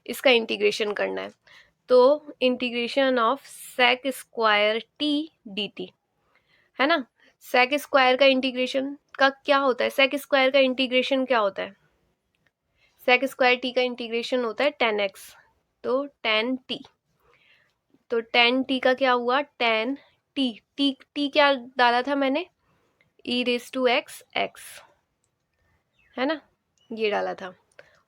इसका इंटीग्रेशन करना है। तो integration of sec square t d t, है ना। सेक स्क्वायर का इंटीग्रेशन का क्या होता है, सेक स्क्वायर का इंटीग्रेशन क्या होता है, सेक स्क्वायर टी का इंटीग्रेशन होता है टेन एक्स, तो टेन टी, तो टेन टी का क्या हुआ टेन टी, टी टी क्या डाला था मैंने, ई रेज टू एक्स एक्स, है ना, ये डाला था,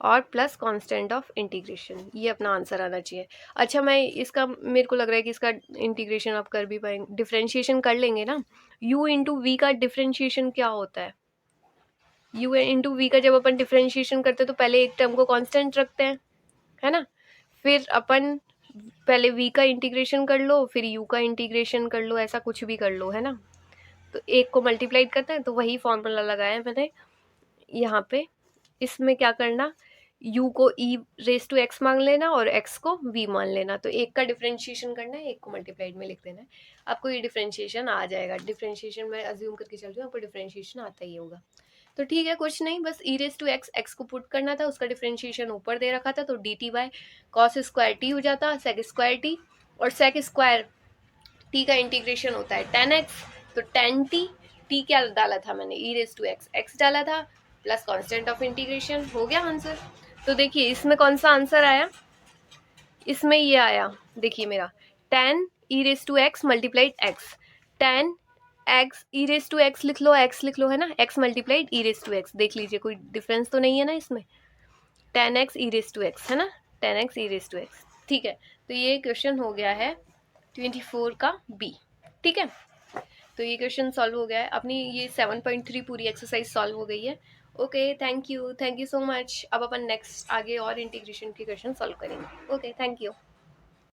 और प्लस कांस्टेंट ऑफ इंटीग्रेशन। ये अपना आंसर आना चाहिए। अच्छा मैं इसका, मेरे को लग रहा है कि इसका इंटीग्रेशन आप कर भी पाएंगे, डिफ्रेंशिएशन कर लेंगे ना। u इंटू वी का डिफ्रेंशिएशन क्या होता है, u इंटू वी का जब अपन डिफ्रेंशिएशन करते हैं तो पहले एक टर्म को कांस्टेंट रखते हैं, है ना। फिर अपन पहले v का इंटीग्रेशन कर लो, फिर u का इंटीग्रेशन कर लो, ऐसा कुछ भी कर लो, है ना। तो एक को मल्टीप्लाइड करते हैं, तो वही फॉर्मूला लगाया है मैंने यहाँ पे। इसमें क्या करना, u को e रेज टू x मान लेना और x को v मान लेना। तो एक का डिफ्रेंशिएशन करना है, एक को मल्टीप्लाइड में लिख देना है, आपको ये डिफ्रेंशिएशन आ जाएगा। डिफ्रेंशिएशन मैं अज्यूम करके चल रही हूँ, आपको डिफ्रेंशिएशन आता ही होगा। तो ठीक है, कुछ नहीं, बस ई रेज टू एक्स एक्स को पुट करना था, उसका डिफ्रेंशिएशन ऊपर दे रखा था, तो D T by cos square T हो जाता, सेक स्क्वायर टी, और सेक स्क्वायर टी का इंटीग्रेशन होता है टेन एक्स, तो टेन टी, टी क्या डाला था मैंने, ई रेज टू एक्स एक्स डाला था, प्लस कांस्टेंट ऑफ इंटीग्रेशन, हो गया आंसर। तो देखिए इसमें कौन सा आंसर आया, इसमें ये आया, देखिए मेरा tan e raise to x multiplied x, tan x e raise to x लिख लो, एक्स लिख लो, है ना, x multiplied e raise to x, देख लीजिए कोई डिफरेंस तो नहीं है ना इसमें, tan x e raise to x, है ना, tan x e raise to x. ठीक है, तो ये क्वेश्चन हो गया है 24 का बी। ठीक है, तो ये क्वेश्चन सॉल्व हो गया है, अपनी ये 7.3 पूरी एक्सरसाइज सॉल्व हो गई है। Okay, thank you so much. अब अपन नेक्स्ट आगे और इंटीग्रेशन के क्वेश्चन सॉल्व करेंगे। Okay, thank you.